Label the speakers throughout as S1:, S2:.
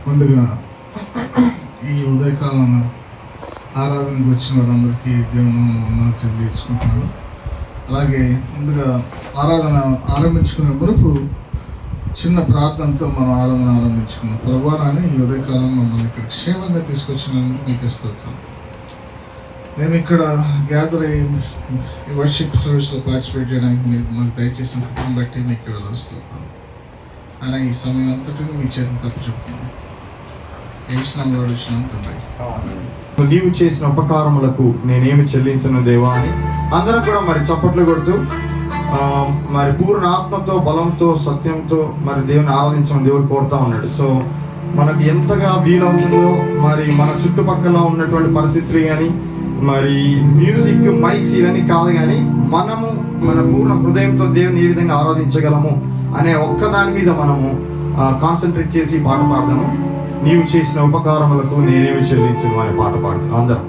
S1: ముందుగా ఈ ఉదయకాలం ఆరాధనకు వచ్చిన వారందరికీ దేవుని వందనాలు చెల్లించుకుంటున్నాను. అలాగే ముందుగా ఆరాధన ఆరంభించుకునే మునుపు చిన్న ప్రార్థనతో మనం ఆరాధన ఆరంభించుకున్నాం. ప్రభువాని ఈ ఉదయకాలం మమ్మల్ని ఇక్కడ క్షేమంగా తీసుకొచ్చినందుకు మీకు స్తోత్రం. మేము ఇక్కడ గ్యాదర్ అయ్యి వర్షిప్ సర్వీస్లో పార్టిసిపేట్ చేయడానికి మీరు మాకు దయచేసిన కృపను బట్టి మీకు వెళ్ళొస్తాం. అలా ఈ సమయం అంతటిని మీ చేతులు తప్పు చెప్తున్నాం.
S2: నీవు చేసిన ఉపకారములకు నేనేమి చెల్లించను దేవా అని అందరం కూడా మరి చప్పట్లు కొడుతూ మరి పూర్ణ ఆత్మతో బలంతో సత్యంతో మరి దేవుని ఆరాధించమని దేవుడు కోరుతా ఉన్నాడు. సో మనకు ఎంతగా వీలవుతుందో మరి మన చుట్టుపక్కల ఉన్నటువంటి పరిస్థితులు కానీ మరి మ్యూజిక్ మైక్స్ ఇవన్నీ కాదు, కానీ మనము మన పూర్ణ హృదయంతో దేవుని ఏ విధంగా ఆరాధించగలము అనే ఒక్కదాని మీద మనము కాన్సన్ట్రేట్ చేసి పాట పాడదాము. నీవు చేసిన ఉపకారములకు నేనేమి చెల్లించును అనే పాట పాడతాం అందరం.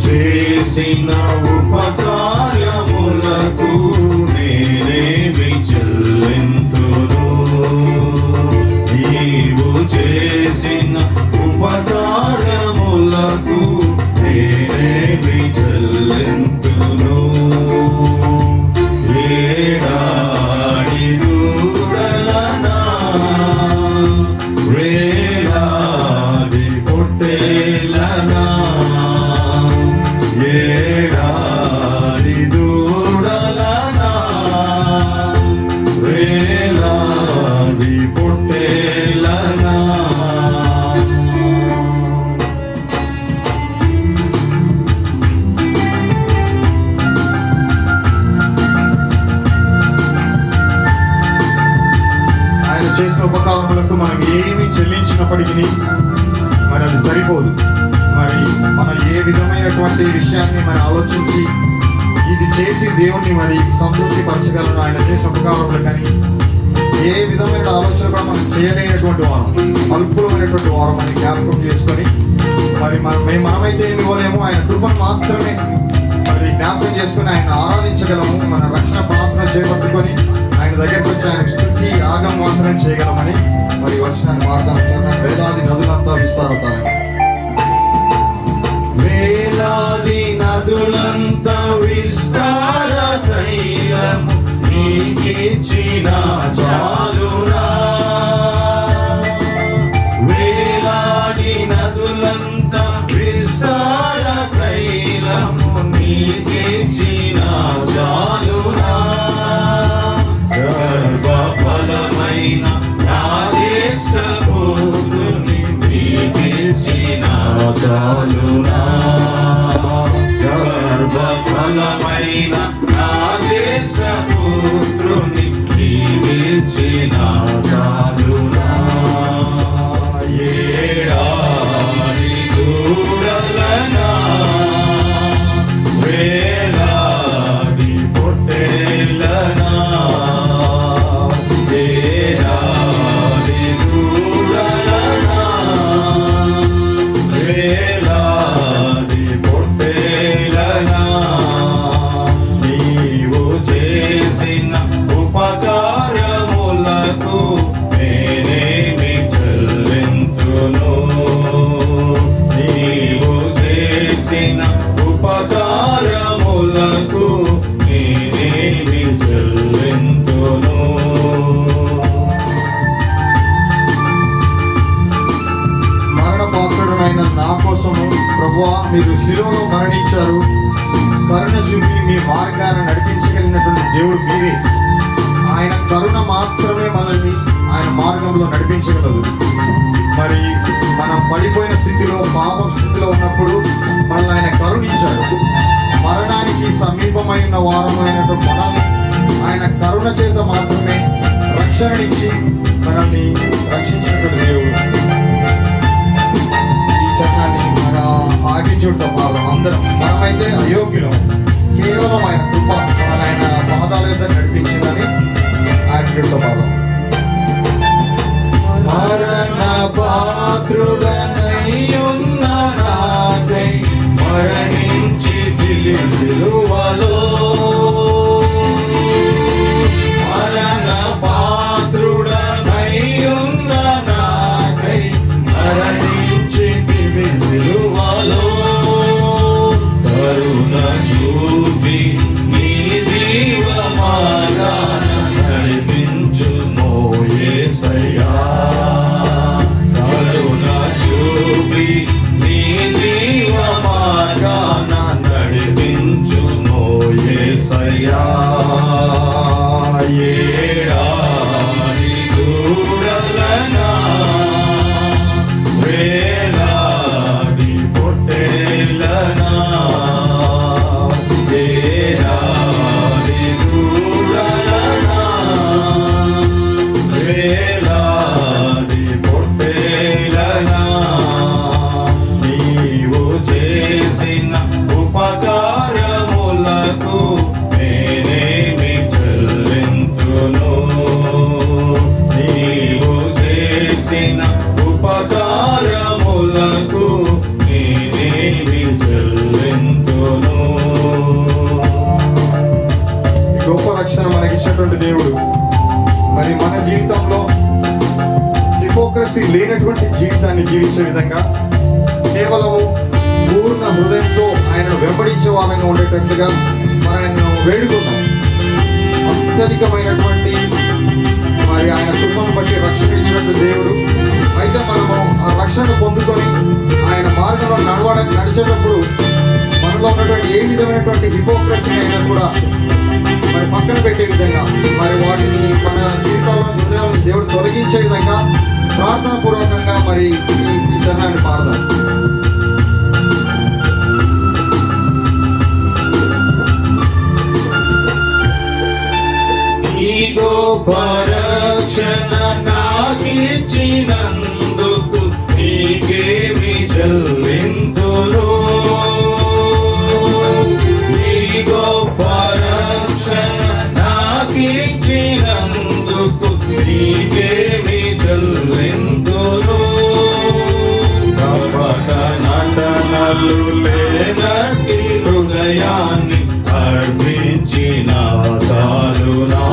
S3: చేసిన ఉపకార్యములకు నేనేమి చెల్లింతును, నీవు చేసిన ఉపకార్యములకు నేనేమి చెల్లింతును. ఏడాడి దూడలనా వేలాది పొట్టేలనా ఏడాది దూడలనా వేలాది పొట్టేలనా
S2: ఆయన చేసిన ఉపకారములకు మనం ఏమి చెల్లించినప్పటికీ మరి అది సరిపోదు. మరి మనం ఏ విధమైనటువంటి విషయాన్ని మనం ఆలోచించి ఇది చేసి దేవుణ్ణి మరి సంతృప్తి పరచగలను ఆయన చేసిన ఉపకారంలో, కానీ ఏ విధమైన ఆలోచన కూడా మనం చేయలేనటువంటి వారం, అల్పులమైనటువంటి వారం అని జ్ఞాపకం చేసుకొని మరి మనమైతే ఏమి ఇవ్వలేము, ఆయన కృపను మాత్రమే మరి జ్ఞాపకం చేసుకొని ఆయన ఆరాధించగలము. మన రక్షణ పాత్ర చేపట్టుకొని ఆయన దగ్గరకు వచ్చి ఆయన స్థుతి యాగం మాత్రమే చేయగలమని మరి వచనాన్ని వాడతాం. వేలాది నదులంతా విస్తారవుతారు.
S3: వేలాది నదులంత విస్తార తైలము నీకిచ్చిన చాలునా, వేలాది నదులంత విస్తార తైలము నీకిచ్చిన చాలునా. గర్భఫలమైన నా దేశపుత్రుని నీకిచ్చిన చాలునా, గర్భఫలమైన నా దేశపుత్రుని నీకిచ్చిన చాలునా. ఏడాది దూడలనా వేలాది పొట్టేలనా ఏడాది దూడలనా వేలాది పొట్టేలనా నీవు చేసిన ఉపకారములకు నేనే
S2: ప్రభువా, మీరు శిలువలో మరణించారు, కరుణ చూపి మీ మార్గాన్ని నడిపించగలిగినటువంటి దేవుడు మీరే. ఆయన కరుణ మాత్రమే మనల్ని ఆయన మార్గంలో నడిపించగలదు. మరి మనం పడిపోయిన స్థితిలో, పాపం స్థితిలో ఉన్నప్పుడు మనల్ని ఆయన కరుణించాడు. మరణానికి సమీపమైన వారమైనటువంటి మనల్ని ఆయన కరుణ చేత మాత్రమే రక్షణనిచ్చి మనల్ని రక్షించినటువంటి దేవుడు. ఈ చరణాన్ని మన ఆటిట్యూడ్తో పాదం అందరం, మనమైతే అయోగ్యులం, కేవలం ఆయన కృప ఆయన పాదాల యొక్క నడిపించిందని ఆటిట్యూడ్తో పాదం.
S3: మరణ పాత్రుడనయ్యున్న నాకై మరణించి సిలువలో, మరణ పాత్రుడనయ్యున్న నాకై మరణించి సిలువలో, కరుణ చూపి నీ జీవ మార్గాన నడిపించుమో యేసయ్యా. కరుణ చూపి నీ జీవ మార్గాన నడిపించుమో యేసయ్యా. ఏడాది దూడలనా వేలాది పొట్టేలనా, ఏడాది దూడలనా వేలాది పొట్టేలనా, నీవు చేసిన ఉపకారములకు నేనేమి చెల్లింతును, నీవు చేసిన ఉపకారములకు నేనేమి చెల్లింతును.
S2: గొప్ప రక్షణ మనకిచ్చినటువంటి దేవుడు. మరి మన జీవితంలో హిపోక్రసీ లేనటువంటి జీవితాన్ని జీవించే విధంగా కేవలము పూర్ణ హృదయంతో ఆయనను వెంబడించే వాళ్ళగా ఉండేటట్లుగా మనం ఆయనను వేడుకున్నాం. అత్యధికమైనటువంటి మరి ఆయన కృపను బట్టి రక్షణ ఇచ్చినటువంటి దేవుడు. అయితే మనము ఆ రక్షణ పొందుకొని ఆయన మార్గంలో నడిచేటప్పుడు మనలో ఉన్నటువంటి ఏ విధమైనటువంటి హిపోక్రసీ అయినా కూడా మరి పక్కన పెట్టే విధంగా, మరి వాటిని మన జీవితాల్లో హృదయాలను దేవుడు తొలగించే విధంగా ప్రార్థన పూర్వకంగా మరి ఈ చరణాన్ని పాడదాం.
S3: ఈ గొప్ప రక్షణ నాకిచ్చినందుకు నీకేమి చెల్లింతును, ఈ గొప్ప రక్షణ నాకిచ్చినందుకు నీకేమి చెల్లింతును. కపట నటనలు లేనట్టి హృదయాన్ని అర్పించిన చాలునా,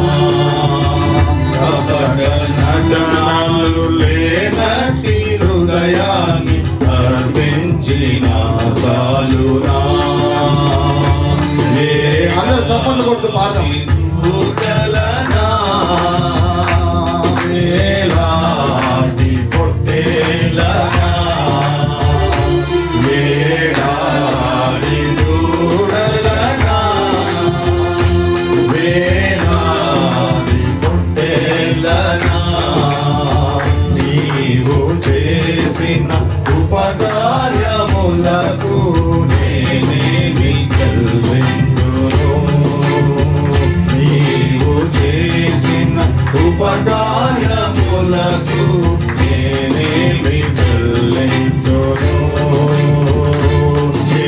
S3: కపట నటనలు లేనట్టి హృదయాన్ని అర్పించిన చాలునా.
S2: అందరూ చప్పట్లు కొడుతూ పాడదాం.
S3: దూడలనా వేలాది పొట్టేలనా, ఏడాది దూడలనా వేలాది పొట్టేలనా, నీవు చేసిన ఉపకార్యములకు నేనేమి చెల్లింతును, నీవు చేసిన ఉపకార్యములకు నేనేమి చెల్లింతును.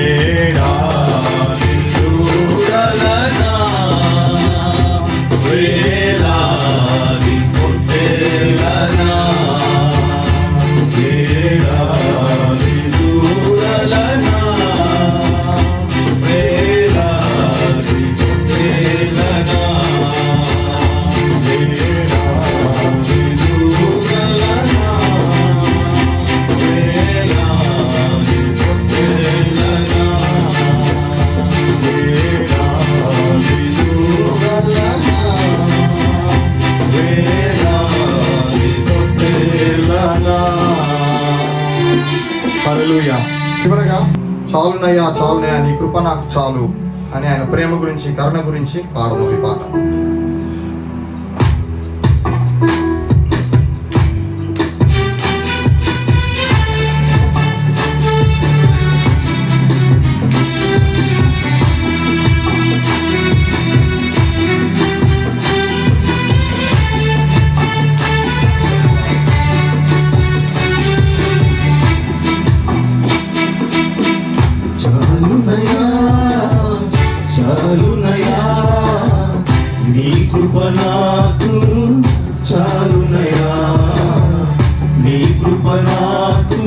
S3: ఏడాది దూడలనా వేలాది పొట్టేలనా, ఏడాది దూడలనా వేలాది పొట్టేలనా, ఏడాది దూడలనా వేలాది పొట్టేలనా, ఏడాది దూడలనా వేలాది పొట్టేలనా.
S2: హల్లెలూయా. చివరగా చాలునయ్యా చాలునయ్యా నీ కృప నాకు చాలు అని ఆయన ప్రేమ గురించి కరుణ గురించి పాడదాం ఈ పాట.
S3: చాలునయా చాలునయా నీ కృప నాకు చాలునయా నీ కృప నాకు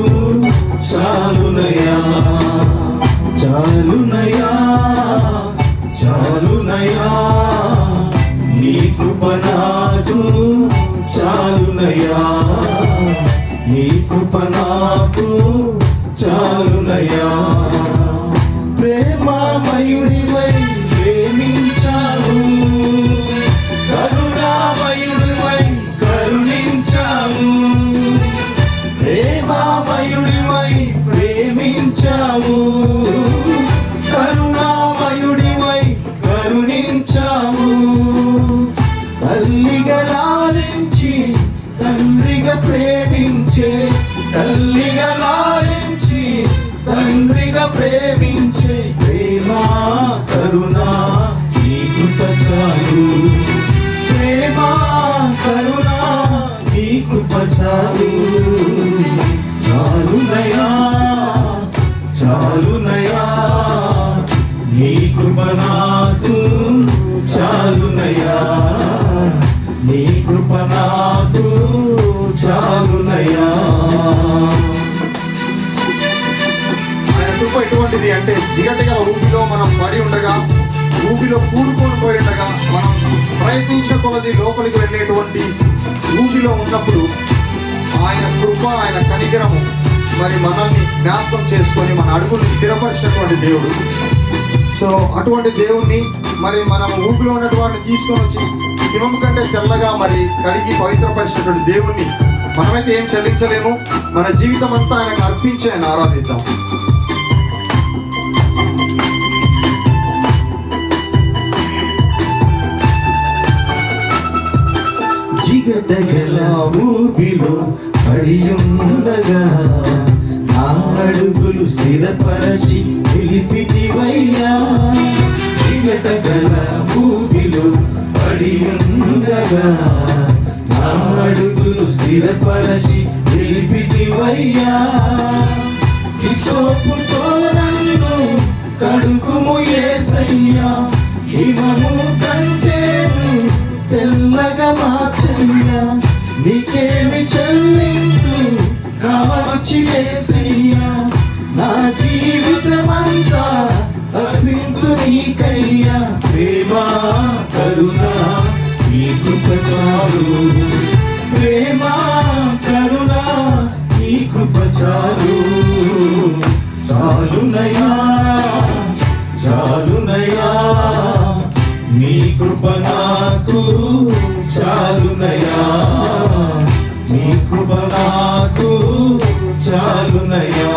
S3: చాలునయా చాలునయా చాలునయా నీ కృప నాకు చాలునయా నీ కృప నాకు చాలునయా ప్రేమామయుడివై ప్రేమించావు కరుణామయుడివై కరుణించావు ప్రేమామయుడివై ప్రేమించావు కరుణామయుడివై కరుణించావు తల్లిగా లాలించి తండ్రిగా ప్రేమించే తల్లిగా లాలించి తండ్రిగా ప్రేమించే ప్రేమ కరుణ నీ కృప చాలు ప్రేమ కరుణ నీ కృప చాలు చాలునయా చాలునయా నీ కృప నాకు చాలునయా నీ కృప నాకు చాలునయా.
S2: కృప ఎటువంటిది అంటే జిగటగల ఊపిలో మనం పడి ఉండగా ఊపిలో కూరుకొని పోయి ఉండగా మనం ప్రయత్నించిన కొలది లోపలికి వెళ్ళేటువంటి ఊపిలో ఉన్నప్పుడు ఆయన కృప ఆయన కనికరము మరి మనల్ని జ్ఞాపకం చేసుకొని మన అడుగులను స్థిరపరిచినటువంటి దేవుడు. సో అటువంటి దేవుణ్ణి మరి మనం ఊపిలో ఉన్నటువంటి తీసుకొని వచ్చి హిమం కంటే తెల్లగా మరి కడిగి పవిత్రపరిచినటువంటి దేవుణ్ణి మనమైతే ఏం చెల్లించలేము. మన జీవితం అంతా ఆయనకు అర్పించి ఆయన ఆరాధిద్దాం.
S3: జిగటగల ఊపిలో పడియుండగా నా అడుగులు స్థిరపరచి నిలిపితివయ్యా జిగటగల ఊపిలో పడియుండగా నా అడుగులు స్థిరపరచి నిలిపితివయ్యా హిసోపుతో నన్ను కడుగుము యేసయ్యా హిమము కంటేను తెల్లగా మార్చయ్యా నీకేమి చెల్లింపు నా మంచి యేసయ్యా నా జీవితమంతా అర్పింతు నీకయ్యా ప్రేమ కరుణ నీ కృప చాలు ప్రేమ కరుణ నీ కృప చాలు చాలునయా చాలునయా నీ కృప నాకు చాలునయా నీ కృప నాకు చాలునయా.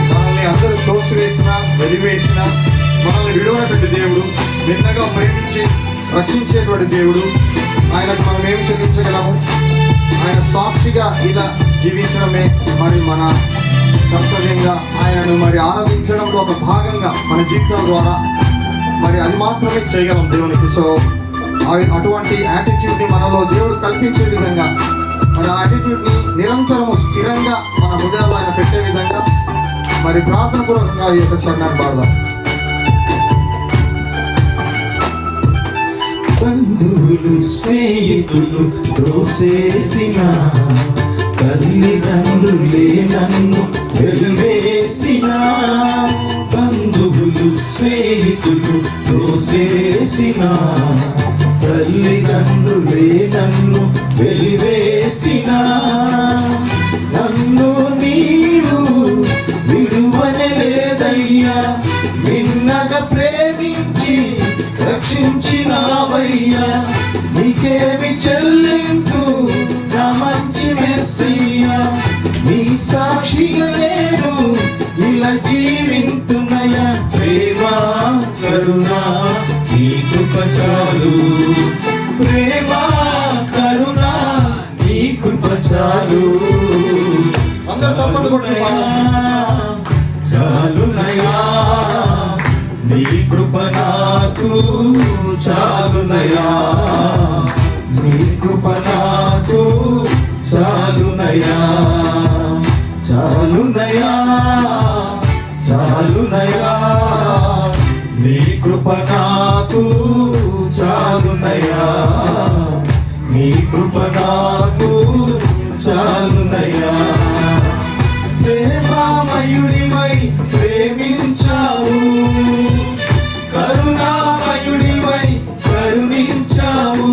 S2: మనల్ని అందరూ తోసివేసిన వెలివేసిన మనల్ని విడువనటువంటి దేవుడు, నిన్నగా ప్రేమించి రక్షించేటువంటి దేవుడు. ఆయనకు మనం ఏమి చెల్లించగలము? ఆయన సాక్షిగా ఇలా జీవించడమే మరి మన కర్తవ్యంగా ఆయనను మరి ఆరాధించడంలో ఒక భాగంగా మన జీవితం ద్వారా మరి అది మాత్రమే చేయగలం దేవునికి. సో అటువంటి యాటిట్యూడ్ని మనలో దేవుడు కల్పించే విధంగా మరి ఆ యాటిట్యూడ్ని నిరంతరము స్థిరంగా మన హృదయాల్లో ఆయన పెట్టే విధంగా మరి ప్రార్థనపూర్వకంగా ఈ యొక్క చరణాన్ని పాడదాం.
S3: బంధువులు స్నేహితులు త్రోసేసిన తల్లిదండ్రులే నన్ను వెలివేసిన బంధువులు స్నేహితులు త్రోసేసిన తల్లిదండ్రులే నన్ను వెలివేసిన నన్ను నీవు విడువనే లేదయ్యా మిన్నగా ప్రేమించి రక్షించినావయ్యా నీకేమి చెల్లింపు నా మంచి మెస్సయ్యా చాలు
S2: అందరూ చప్పట్లు కొట్టి
S3: చాలునయా నీ కృప నాకు చాలునయా నీ కృప నాకు చాలునయా చాలునయా చాలునయా నీ కృప నాకు చాలునయా నీ కృప నాకు చాలునయా ప్రేమామయుడివై ప్రేమించావు కరుణామయుడివై కరుణించావు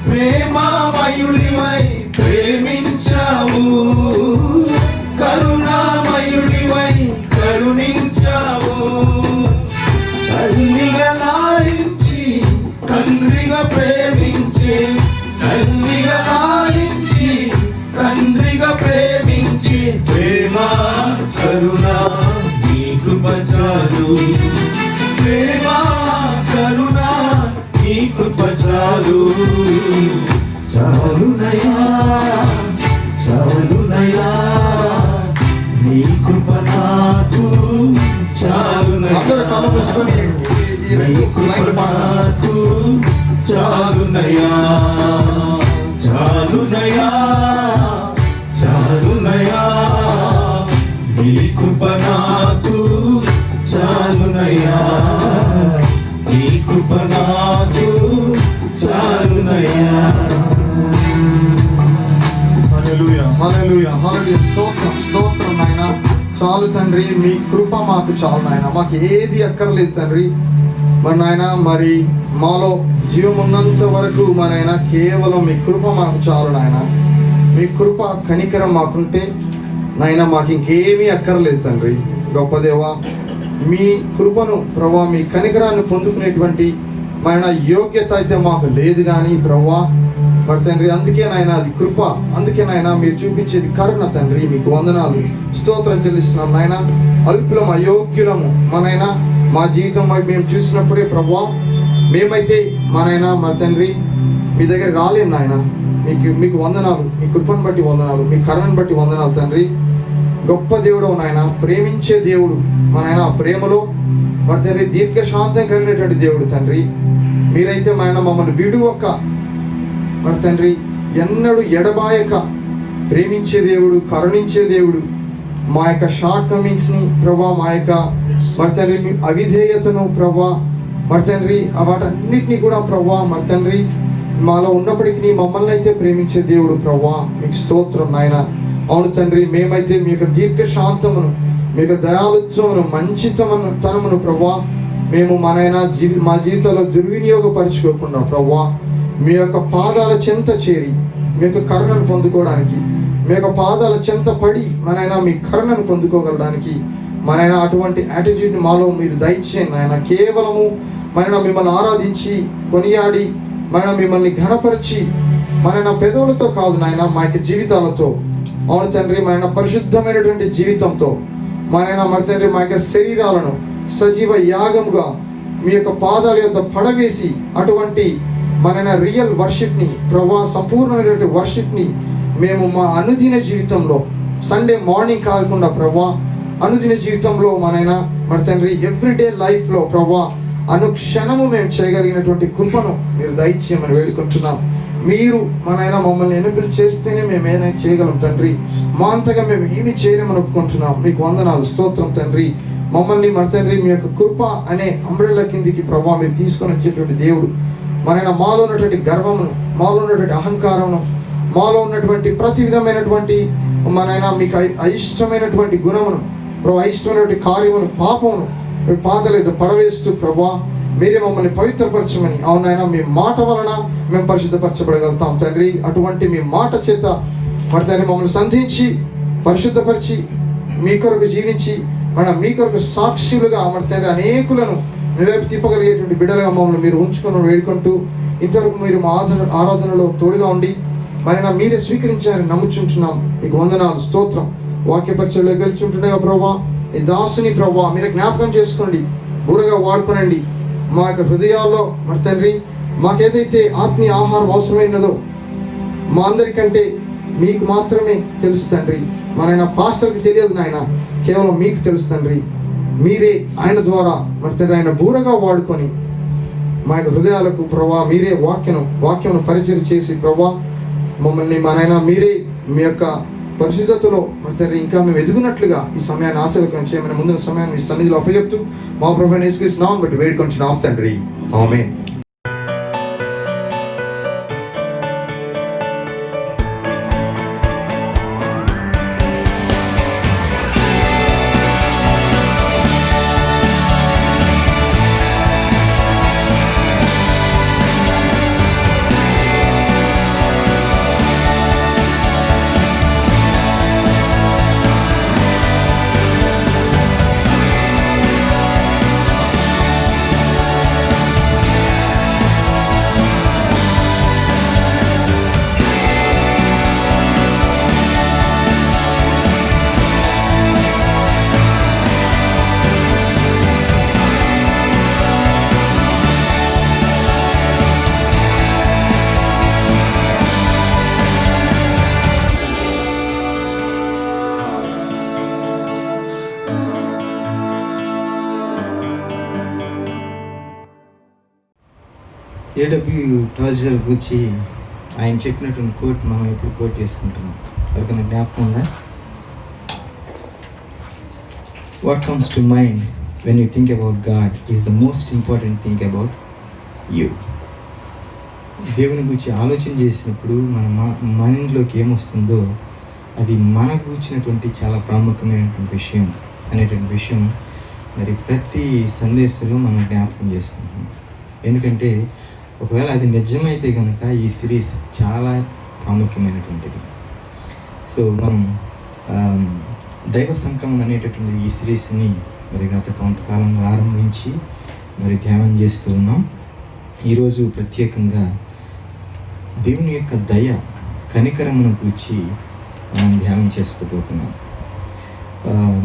S3: ప్రేమామయుడివై ప్రేమించావు కరుణామయుడివై కరుణించావు తల్లిగా లాలించి తండ్రిగా ప్రేమించి తల్లిగా లాలించి తండ్రిగా ప్రేమించి ప్రేమ కరుణ నీ కృప చాలు ప్రేమ కరుణ నీ కృప చాలు చాలునయా చాలునయా నీ కృప నాకు
S2: అందరూ కళ్ళు మూసుకొని
S3: నీ కృప నాకు చాలునయా చాలునయా చాలునయా నీ కృప నాకు చాలునయా నీ కృప నాకు చాలునయా
S2: హల్లెలూయా హల్లెలూయా హల్లెలూయా స్తోత్రం స్తోత్రం నాయనా చాలు తండ్రి మీ కృప మాకు చాలు నాయన మాకు ఏది అక్కర్లేదు తండ్రి మరి నాయన మరి మాలో జీవం ఉన్నంత వరకు మరి నాయన కేవలం మీ కృప మాకు చాలు నాయన మీ కృప కనికరం మాకుంటే నాయన మాకు ఇంకేమీ అక్కర్లేదు తండ్రి గొప్ప దేవా మీ కృపను ప్రభా మీ కనికరాన్ని పొందుకునేటువంటి మన యోగ్యత అయితే మాకు లేదు కానీ ప్రభా మరి తండ్రి అందుకే నాయన అది కృప అందుకే నాయన మీరు చూపించేది కరుణ తండ్రి మీకు వందనాలు స్తోత్రం చెల్లిస్తున్నాం నాయన అల్పులం అయోగ్యులము మనైనా మా జీవితం మేము చూసినప్పుడే ప్రభా మేమైతే మనైనా మరి తండ్రి మీ దగ్గర రాలేము నాయన మీకు వందనాలు మీ కృపను బట్టి వందనాలు మీ కరుణను బట్టి వందనాలు తండ్రి గొప్ప దేవుడు నాయన ప్రేమించే దేవుడు మనైనా ప్రేమలో మరి తండ్రి దీర్ఘశాంతం కలిగినటువంటి దేవుడు తండ్రి మీరైతే మన మమ్మల్ని విడువక మరి తండ్రి ఎన్నడూ ఎడబాయక ప్రేమించే దేవుడు కరుణించే దేవుడు మా యొక్క షార్ట్ కమింగ్స్ని ప్రభా మా యొక్క మరి తండ్రి మీ అవిధేయతను ప్రభా మరి తండ్రి వాటన్నిటినీ కూడా ప్రభా మరి తండ్రి మాలో ఉన్నప్పటికీ మమ్మల్ని అయితే ప్రేమించే దేవుడు ప్రభా మీకు స్తోత్రం నాయన అవును తండ్రి మేమైతే మీ యొక్క దీర్ఘశాంతమును మీ యొక్క దయాలుత్వమును మంచితనమును ప్రభా మేము మా జీవితంలో దుర్వినియోగపరచుకోకుండా ప్రభా మీ యొక్క పాదాల చెంత చేరి మీ యొక్క కరుణను పొందుకోవడానికి మీ యొక్క పాదాల చెంత పడి మనైనా మీ కరుణను పొందుకోగలడానికి మనైనా అటువంటి యాటిట్యూడ్ని మాలో మీరు దయచేయండి నాయన కేవలము మనైనా మిమ్మల్ని ఆరాధించి కొనియాడి మన మిమ్మల్ని ఘనపరిచి మనైనా పెదవులతో కాదు నాయన మా యొక్క జీవితాలతో అవును తండ్రి మన పరిశుద్ధమైనటువంటి జీవితంతో మనైనా మరి తండ్రి మా యొక్క శరీరాలను సజీవ యాగముగా మీ యొక్క పాదాల యొద్ద పడవేసి అటువంటి మనైనా రియల్ వర్షిప్ని ప్రభా సంపూర్ణమైనటువంటి వర్షిప్ని మేము మా అనుదిన జీవితంలో సండే మార్నింగ్ కాకుండా ప్రభా అనుదిన జీవితంలో మనైనా మరి తండ్రి ఎవ్రీడే లైఫ్లో ప్రభా అనుక్షణము మేము చేయగలిగినటువంటి కృపను మీరు దయచేయమని వేడుకుంటున్నాం మీరు మనైనా మమ్మల్ని ఎన్నికలు చేస్తేనే మేము ఏదైనా చేయగలం తండ్రి మా అంతగా మేము ఏమి చేయలేమని ఒప్పుకుంటున్నాం మీకు వందనాలు స్తోత్రం తండ్రి మమ్మల్ని మరి తండ్రి మీ యొక్క కృప అనే అంబ్రెల్లా కిందికి ప్రభావ మీరు తీసుకొని వచ్చేటువంటి దేవుడు మనైనా మాలో ఉన్నటువంటి గర్వమును మాలో ఉన్నటువంటి అహంకారమును మాలో ఉన్నటువంటి ప్రతి విధమైనటువంటి మనైనా మీకు అయిష్టమైనటువంటి గుణమును ప్రభు అయిష్టమైనటువంటి కార్యమును పాపమును మీ పాదలేదు పడవేస్తూ ప్రభా మీరే మమ్మల్ని పవిత్రపరచమని అవునైనా మీ మాట వలన మేము పరిశుద్ధపరచబడగలుగుతాం తండ్రి అటువంటి మీ మాట చేత మరి తండ్రి మమ్మల్ని సంధించి పరిశుద్ధపరిచి మీ కొరకు జీవించి మీ కొరకు సాక్షులుగా మరి తండ్రి అనేకులను మీ వైపు తిప్పగలిగేటువంటి బిడ్డలుగా మమ్మల్ని మీరు ఉంచుకొని వేడుకుంటూ ఇంతవరకు మీరు మా ఆరాధనలో తోడుగా ఉండి మరి మీరే స్వీకరించారని నమ్ముచుంటున్నాం మీకు వందనాలు స్తోత్రం వాక్య పరిచయంలో గెలుచుంటుండగా ప్రభా ఈ దాసుని ప్రభా మీరు జ్ఞాపకం చేసుకోండి బూరగా వాడుకోనండి మా యొక్క హృదయాల్లో మరి తండ్రి మాకేదైతే ఆత్మీయ ఆహారం అవసరమైనదో మా అందరికంటే మీకు మాత్రమే తెలుసు తండ్రి. మన పాస్టర్కి తెలియదు నాయన, కేవలం మీకు తెలుసు తండ్రి. మీరే ఆయన ద్వారా మరి తండ్రి ఆయన బూరగా వాడుకొని మా యొక్క హృదయాలకు ప్రభా మీరే వాక్యమును పరిచయం చేసి ప్రభా మమ్మల్ని మా నాయన మీరే మీ యొక్క పరిశుద్ధతలో మరి తండ్రి ఇంకా మేము ఎదుగునట్లుగా ఈ సమయాన్ని ఆశీర్వదం చేయమని ముందున్న సమయాన్ని మీ సన్నిధిలో అప్పచెప్తూ మా ప్రభువైన యేసుక్రీస్తు నామమున బట్టి వేడుకొంచున్నాం తండ్రి. ఆమేన్.
S4: ఏడబ్ల్యూ టాజర్ గురించి ఆయన చెప్పినటువంటి కోట్ మనం ఇప్పుడు కోట్ చేసుకుంటున్నాం. ఎవరికైనా జ్ఞాపకం ఉందా? What comes to mind when you think about God is the most important think about you. దేవుని గురించి ఆలోచన చేసినప్పుడు మన మైండ్లోకి ఏమొస్తుందో అది మనకు వచ్చినటువంటి చాలా ప్రాముఖ్యమైనటువంటి విషయం అనేటువంటి విషయం మరి ప్రతి సందేశంలో మనం జ్ఞాపకం చేసుకుంటున్నాం. ఎందుకంటే ఒకవేళ అది నిజమైతే కనుక ఈ సిరీస్ చాలా ప్రాముఖ్యమైనటువంటిది. సో మనం దైవ సంకమం అనేటటువంటి ఈ సిరీస్ని మరి గత కొంతకాలంగా ఆరంభించి మరి ధ్యానం చేస్తూ ఉన్నాం. ఈరోజు ప్రత్యేకంగా దేవుని యొక్క దయ కనికరమును గూర్చి మనం ధ్యానం చేసుకోబోతున్నాం.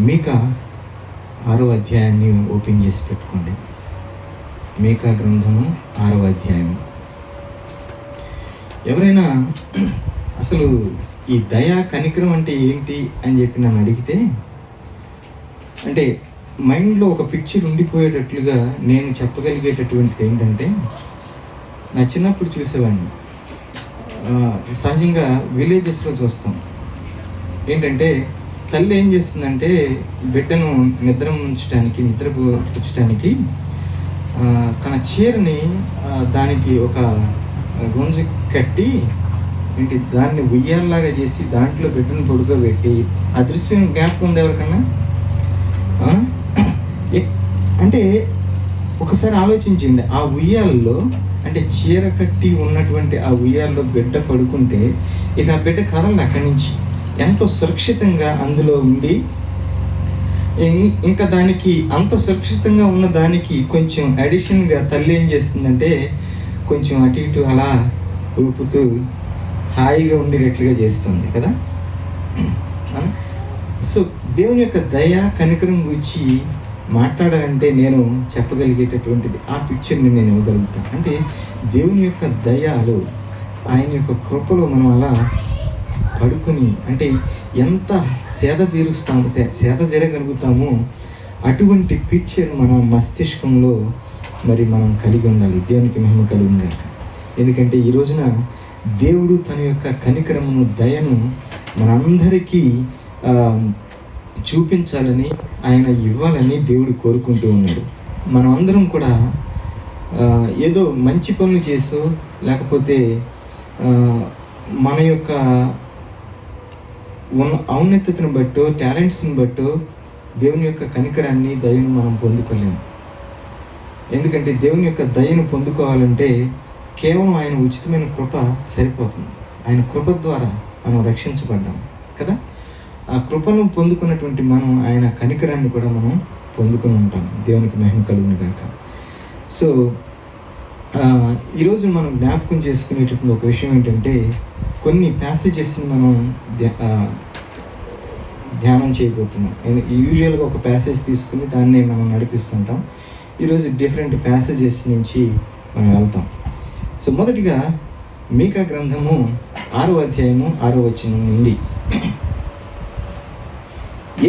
S4: మీకా 6వ అధ్యాయాన్ని ఓపెన్ చేసి పెట్టుకోండి. మీకా గ్రంథము 6వ అధ్యాయం. ఎవరైనా అసలు ఈ దయా కనికరం అంటే ఏంటి అని చెప్పి నన్ను అడిగితే, అంటే మైండ్లో ఒక పిక్చర్ ఉండిపోయేటట్లుగా నేను చెప్పగలిగేటటువంటిది ఏంటంటే, నా చిన్నప్పుడు చూసేవాడిని. సహజంగా విలేజెస్లో చూస్తాం ఏంటంటే, తల్లి ఏం చేస్తుందంటే బిడ్డను నిద్రపుచ్చడానికి తన చీరని దానికి ఒక గొంజు కట్టి ఏంటి దాన్ని ఉయ్యాల్లాగా చేసి దాంట్లో బిడ్డను పడుకోబెట్టి, ఆ దృశ్యం జ్ఞాపకం ఉంది ఎవరికన్నా? అంటే ఒకసారి ఆలోచించండి, ఆ ఉయ్యాల్లో అంటే చీర కట్టి ఉన్నటువంటి ఆ ఉయ్యాల్లో బిడ్డ పడుకుంటే ఇక ఆ బిడ్డ కదలదు అక్కడి నుంచి. ఎంతో సురక్షితంగా అందులో ఉండి, ఇంకా దానికి అంత సురక్షితంగా ఉన్న దానికి కొంచెం అడిషన్గా తల్లి ఏం చేస్తుందంటే కొంచెం అటు ఇటు అలా ఊపుతూ హాయిగా ఉండేటట్లుగా చేస్తుంది కదా. సో దేవుని యొక్క దయ కనికరం గురించి మాట్లాడాలంటే నేను చెప్పగలిగేటటువంటిది ఆ పిక్చర్ని నేను ఇవ్వగలుగుతాను. అంటే దేవుని యొక్క దయలో, ఆయన యొక్క కృపలో మనం అలా పడుకుని అంటే ఎంత సేద తీరగలుగుతామో అటువంటి పిక్చర్ మన మస్తిష్కంలో మరి మనం కలిగి ఉండాలి. దేవునికి మహిమ కలుగుగాక. ఎందుకంటే ఈ రోజున దేవుడు తన యొక్క కనికరమును, దయను మనందరికీ చూపించాలని, ఆయన ఇవ్వాలని దేవుడు కోరుకుంటూ ఉన్నాడు. మనం అందరం కూడా ఏదో మంచి పనులు చేసో లేకపోతే మన యొక్క ఔన్నత్యతను బట్టో టాలెంట్స్ని బట్టో దేవుని యొక్క కనికరాన్ని, దయను మనం పొందుకోలేము. ఎందుకంటే దేవుని యొక్క దయను పొందుకోవాలంటే కేవలం ఆయన ఉచితమైన కృప సరిపోతుంది. ఆయన కృప ద్వారా మనం రక్షించబడ్డాం కదా. ఆ కృపను పొందుకున్నటువంటి మనం ఆయన కనికరాన్ని కూడా మనం పొందుకొని ఉంటాం. దేవునికి మహిమ కలుగును గాక. సో ఈరోజు మనం జ్ఞాపకం చేసుకునేటప్పుడు ఒక విషయం ఏంటంటే, కొన్ని ప్యాసేజెస్ని మనం ధ్యానం చేయబోతున్నాం. యూజువల్గా ఒక ప్యాసేజ్ తీసుకుని దాన్ని మనం నడిపిస్తుంటాం. ఈరోజు డిఫరెంట్ ప్యాసేజెస్ నుంచి మనం వెళ్తాం. సో మొదటిగా మీకా గ్రంథము 6వ అధ్యాయము 6వ వచనం నుండి,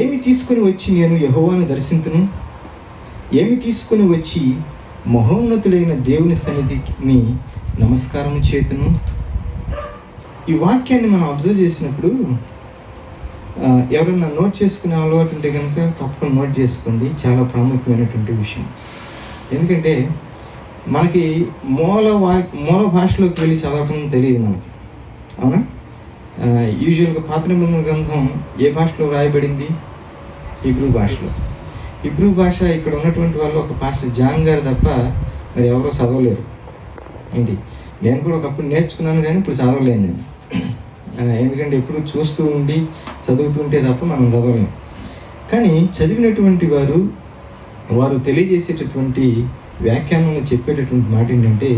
S4: ఏమి తీసుకుని వచ్చి నేను యెహోవాను దర్శింతును, ఏమి తీసుకుని వచ్చి మహోన్నతుడైన దేవుని సన్నిధిని నమస్కారం చేతును. ఈ వాక్యాన్ని మనం అబ్జర్వ్ చేసినప్పుడు ఎవరైనా నోట్ చేసుకునే అలవాటు ఉంటే కనుక తప్పకుండా నోట్ చేసుకోండి. చాలా ప్రాముఖ్యమైనటువంటి విషయం. ఎందుకంటే మనకి మూల భాషలోకి వెళ్ళి చదవటం తెలియదు మనకి, అవునా? యూజువల్గా పాత నిబంధన గ్రంథం ఏ భాషలో రాయబడింది? హీబ్రూ భాషలో. హీబ్రూ భాష ఇక్కడ ఉన్నటువంటి వాళ్ళు ఒక పాస్టర్ జాన్ గారు తప్ప మరి ఎవరో చదవలేరు. ఏంటి, నేను కూడా ఒకప్పుడు నేర్చుకున్నాను కానీ ఇప్పుడు చదవలేను నేను. ఎందుకంటే ఎప్పుడు చూస్తూ ఉండి చదువుతుంటే తప్ప మనం చదవలేము. కానీ చదివినటువంటి వారు తెలియజేసేటటువంటి వ్యాఖ్యానంలో చెప్పేటటువంటి మాట ఏంటంటే,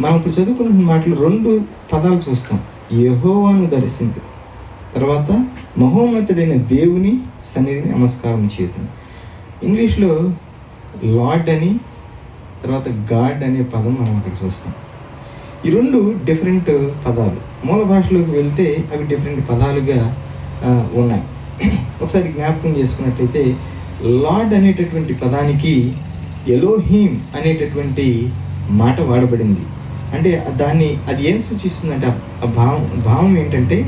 S4: మనం ఇప్పుడు చదువుకున్న మాటలు 2 పదాలు చూస్తాం. యెహోవాను దర్శించు, తర్వాత మహోన్నతుడైన దేవుని సన్నిధిని నమస్కారం చేతును. ఇంగ్లీష్లో లార్డ్ అని, తర్వాత గాడ్ అనే పదం మనం అక్కడ చూస్తాం. ఈ 2 డిఫరెంట్ పదాలు. మూల భాషలోకి వెళ్తే అవి డిఫరెంట్ పదాలుగా ఉన్నాయి. ఒకసారి జ్ఞాపకం చేసుకున్నట్టయితే లార్డ్ అనేటటువంటి పదానికి ఎలోహీమ్ అనేటటువంటి మాట వాడబడింది. అంటే అది ఏం సూచిస్తుందంటే ఆ భావం ఏంటంటే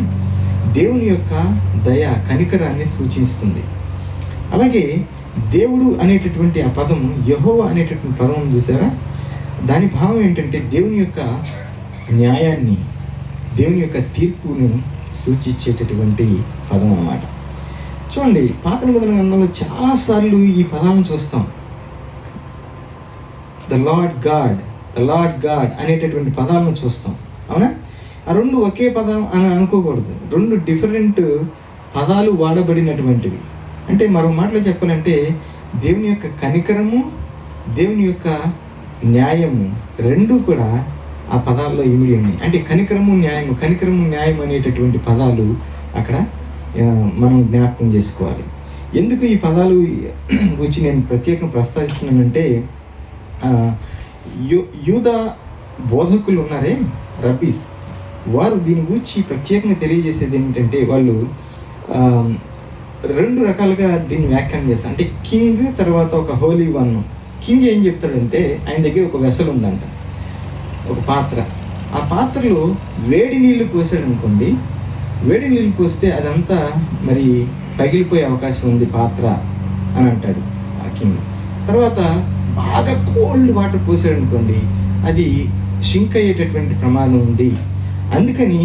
S4: దేవుని యొక్క దయ, కనికరాన్ని సూచిస్తుంది. అలాగే దేవుడు అనేటటువంటి ఆ పదం, యెహోవా అనేటటువంటి పదం చూసారా, దాని భావం ఏంటంటే దేవుని యొక్క న్యాయాన్ని, దేవుని యొక్క తీర్పును సూచించేటటువంటి పదం అన్నమాట. చూడండి, పాత నిబంధన గ్రంథంలో చాలాసార్లు ఈ పదాలను చూస్తాం. ద లార్డ్ గాడ్ అనేటటువంటి పదాలను చూస్తాం, అవునా? ఆ 2 ఒకే పదం అని అనుకోకూడదు. 2 డిఫరెంట్ పదాలు వాడబడినటువంటివి. అంటే మరో మాటలో చెప్పాలంటే దేవుని యొక్క కనికరము, దేవుని యొక్క న్యాయము 2 కూడా ఆ పదాల్లో ఇమిడి ఉన్నాయి. అంటే కనికరము న్యాయం అనేటటువంటి పదాలు అక్కడ మనం జ్ఞాపకం చేసుకోవాలి. ఎందుకు ఈ పదాలు గురించి నేను ప్రత్యేకంగా ప్రస్తావిస్తున్నానంటే, యూదా బోధకులు ఉన్నారే, రబ్బీస్, వారు దీని గురించి ప్రత్యేకంగా తెలియజేసేది ఏంటంటే, వాళ్ళు 2 రకాలుగా దీన్ని వ్యాఖ్యానం చేస్తారు. అంటే కింగ్, తర్వాత ఒక హోలీ వన్. కింగ్ ఏం చెప్తాడంటే, ఆయన దగ్గర ఒక వెసలు ఉందంట, ఒక పాత్ర. ఆ పాత్రలో వేడి నీళ్లు పోసాడు అనుకోండి, వేడి నీళ్ళు పోస్తే అదంతా మరి పగిలిపోయే అవకాశం ఉంది పాత్ర అని అంటాడు ఆ కింగ్. తర్వాత బాగా కోల్డ్ వాటర్ పోసాడు అనుకోండి, అది షింక్ అయ్యేటటువంటి ప్రమాదం ఉంది. అందుకని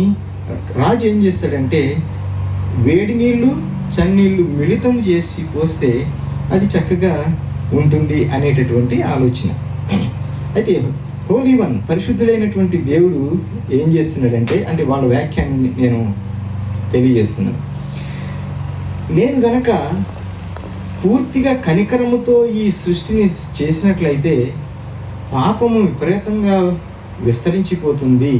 S4: రాజు ఏం చేస్తాడంటే, వేడి నీళ్ళు చన్నీళ్ళు మిళితం చేసి పోస్తే అది చక్కగా ఉంటుంది అనేటటువంటి ఆలోచన. అయితే హోలీ వన్, పరిశుద్ధుడైనటువంటి దేవుడు ఏం చేస్తున్నాడంటే, అంటే వాళ్ళ వ్యాఖ్యాన్ని నేను తెలియజేస్తున్నాను. నేను గనక పూర్తిగా కనికరముతో ఈ సృష్టిని చేసినట్లయితే పాపము విపరీతంగా విస్తరించిపోతుంది.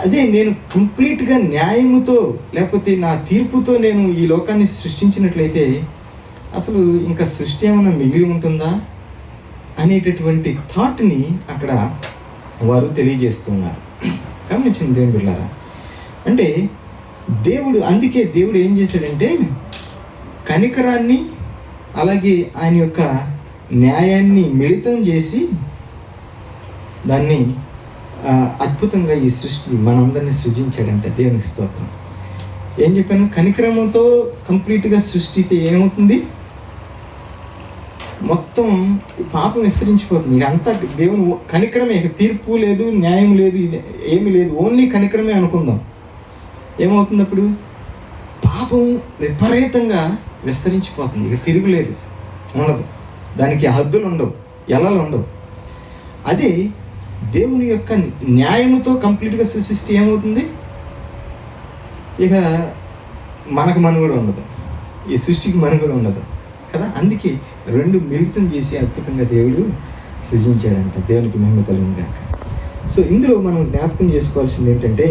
S4: అదే నేను కంప్లీట్గా న్యాయముతో, లేకపోతే నా తీర్పుతో నేను ఈ లోకాన్ని సృష్టించినట్లయితే అసలు ఇంకా సృష్టి ఏమైనా మిగిలి ఉంటుందా అనేటటువంటి థాట్ని అక్కడ వారు తెలియజేస్తున్నారు. గమనించింది దేవుని బిడ్డలారా. అంటే అందుకే దేవుడు ఏం చేశాడంటే, కనికరాన్ని అలాగే ఆయన యొక్క న్యాయాన్ని మిళితం చేసి దాన్ని అద్భుతంగా ఈ సృష్టి మనందరినీ సృజించాడంట. దేవునికి స్తోత్రం. ఏం చెప్పాను? కనికరంతో కంప్లీట్గా సృష్టితే ఏమవుతుంది? మొత్తం పాపం విస్తరించిపోతుంది. ఇక అంతా దేవుని కనికరమే, ఇక తీర్పు లేదు, న్యాయం లేదు, ఇది ఏమీ లేదు, ఓన్లీ కనికరమే అనుకుందాం. ఏమవుతుంది అప్పుడు? పాపం విపరీతంగా విస్తరించిపోతుంది. ఇక తిరుగులేదు, ఉండదు, దానికి హద్దులు ఉండవు, ఎల్లలు ఉండవు. అదే దేవుని యొక్క న్యాయముతో కంప్లీట్గా సృష్టి ఏమవుతుంది? ఇక మనకు మనుగడ ఉండదు, ఈ సృష్టికి మనుగడ ఉండదు కదా. అందుకే 2 మిళితం చేసి అద్భుతంగా దేవుడు సృజించాడంట. దేవునికి మహిమ కలుగును గాక. సో ఇందులో మనం జ్ఞాపకం చేసుకోవాల్సింది ఏంటంటే,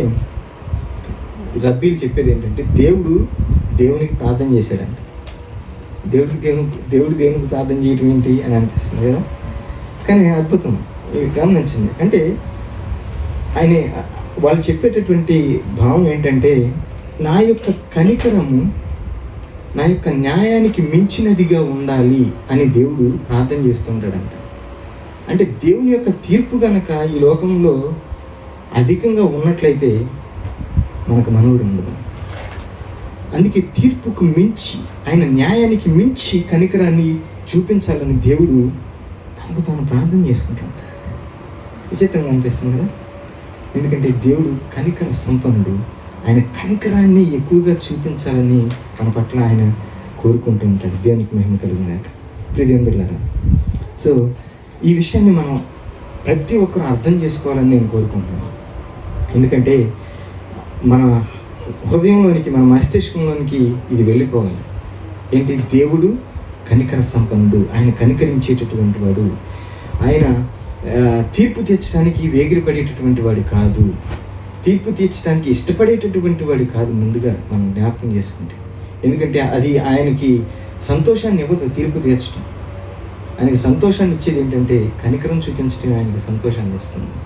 S4: రబ్బీలు చెప్పేది ఏంటంటే, దేవునికి ప్రార్థన చేశాడంట. దేవుడు దేవునికి ప్రార్థన చేయటం ఏంటి అని అనిపిస్తుంది కదా. కానీ అద్భుతం ఇది గమనించండి. అంటే వాళ్ళు చెప్పేటటువంటి భావం ఏంటంటే, నా యొక్క కనికరము నా యొక్క న్యాయానికి మించినదిగా ఉండాలి అని దేవుడు ప్రార్థన చేస్తుంటాడంట. అంటే దేవుని యొక్క తీర్పు కనుక ఈ లోకంలో అధికంగా ఉన్నట్లయితే మనకు మనవుడు ఉండదు. అందుకే తీర్పుకు మించి, ఆయన న్యాయానికి మించి కనికరాన్ని చూపించాలని దేవుడు తనకు తాను ప్రార్థన చేసుకుంటూ ఉంటాడు. విచిత్రంగా అనిపిస్తుంది కదా. ఎందుకంటే దేవుడు కనికర సంపన్నుడు. ఆయన కనికరాన్ని ఎక్కువగా చూపించాలని మన పట్ల ఆయన కోరుకుంటూ ఉంటాడు. దేవునికి మహిమ కలుగుగాక. ప్రియ దేవుని బిడ్డలారా, సో ఈ విషయాన్ని మనం ప్రతి ఒక్కరూ అర్థం చేసుకోవాలని నేను కోరుకుంటున్నాను. ఎందుకంటే మన హృదయంలోనికి, మన మస్తిష్కంలోనికి ఇది వెళ్ళిపోవాలి. ఏంటి? దేవుడు కనికర సంపన్నుడు, ఆయన కనికరించేటటువంటి వాడు, ఆయన తీర్పు తీర్చడానికి వేగిరపడేటటువంటి వాడు కాదు, తీర్పు తీర్చడానికి ఇష్టపడేటటువంటి వాడు కాదు. ముందుగా మనం జ్ఞాపకం చేసుకుంటే, ఎందుకంటే అది ఆయనకి సంతోషాన్ని ఇవ్వదు. తీర్పు తీర్చడం ఆయనకి సంతోషాన్ని ఇచ్చేది ఏంటంటే కనికరం చూపించడం ఆయనకి సంతోషాన్ని ఇస్తుంది.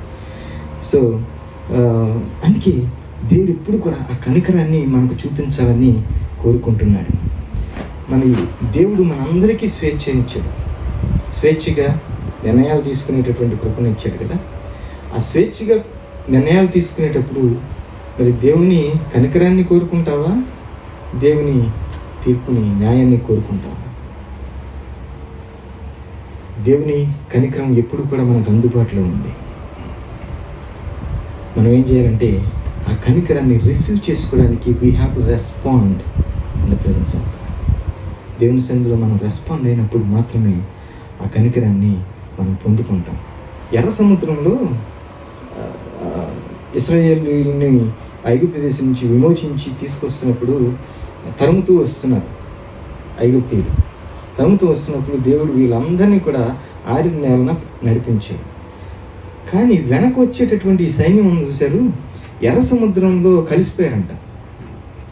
S4: సో అందుకే దేవుడు ఎప్పుడు కూడా ఆ కనికరాన్ని మనకు చూపించాలని కోరుకుంటున్నాడు. దేవుడు మనందరికీ స్వేచ్ఛనిచ్చాడు. స్వేచ్ఛగా నిర్ణయాలు తీసుకునేటటువంటి కృపను ఇచ్చాడు కదా. ఆ స్వేచ్ఛగా నిర్ణయాలు తీసుకునేటప్పుడు మరి దేవుని కనికరాన్ని కోరుకుంటావా, దేవుని తీర్పుని, న్యాయాన్ని కోరుకుంటావా? దేవుని కనికరం ఎప్పుడు కూడా మనకు అందుబాటులో ఉంది. మనం ఏం చేయాలంటే ఆ కనికరాన్ని రిసీవ్ చేసుకోవడానికి we have to respond in the presence of God. దేవుని సన్నిధిలో మనం రెస్పాండ్ అయినప్పుడు మాత్రమే ఆ కనికరాన్ని మనం పొందుకుంటాం. ఎర్ర సముద్రంలో ఇశ్రాయేలీయుల్ని ఐగుప్తు దేశం నుంచి విమోచించి తీసుకొస్తున్నప్పుడు తరుముతూ వస్తున్నారు. ఐగుప్తీయులు తరుముతూ వస్తున్నప్పుడు దేవుడు వీళ్ళందరినీ కూడా ఆరిన నేలన నడిపించాడు. కానీ వెనక వచ్చేటటువంటి ఈ సైన్యం ఉంది చూశారు, ఎర్ర సముద్రంలో కలిసిపోయారంట.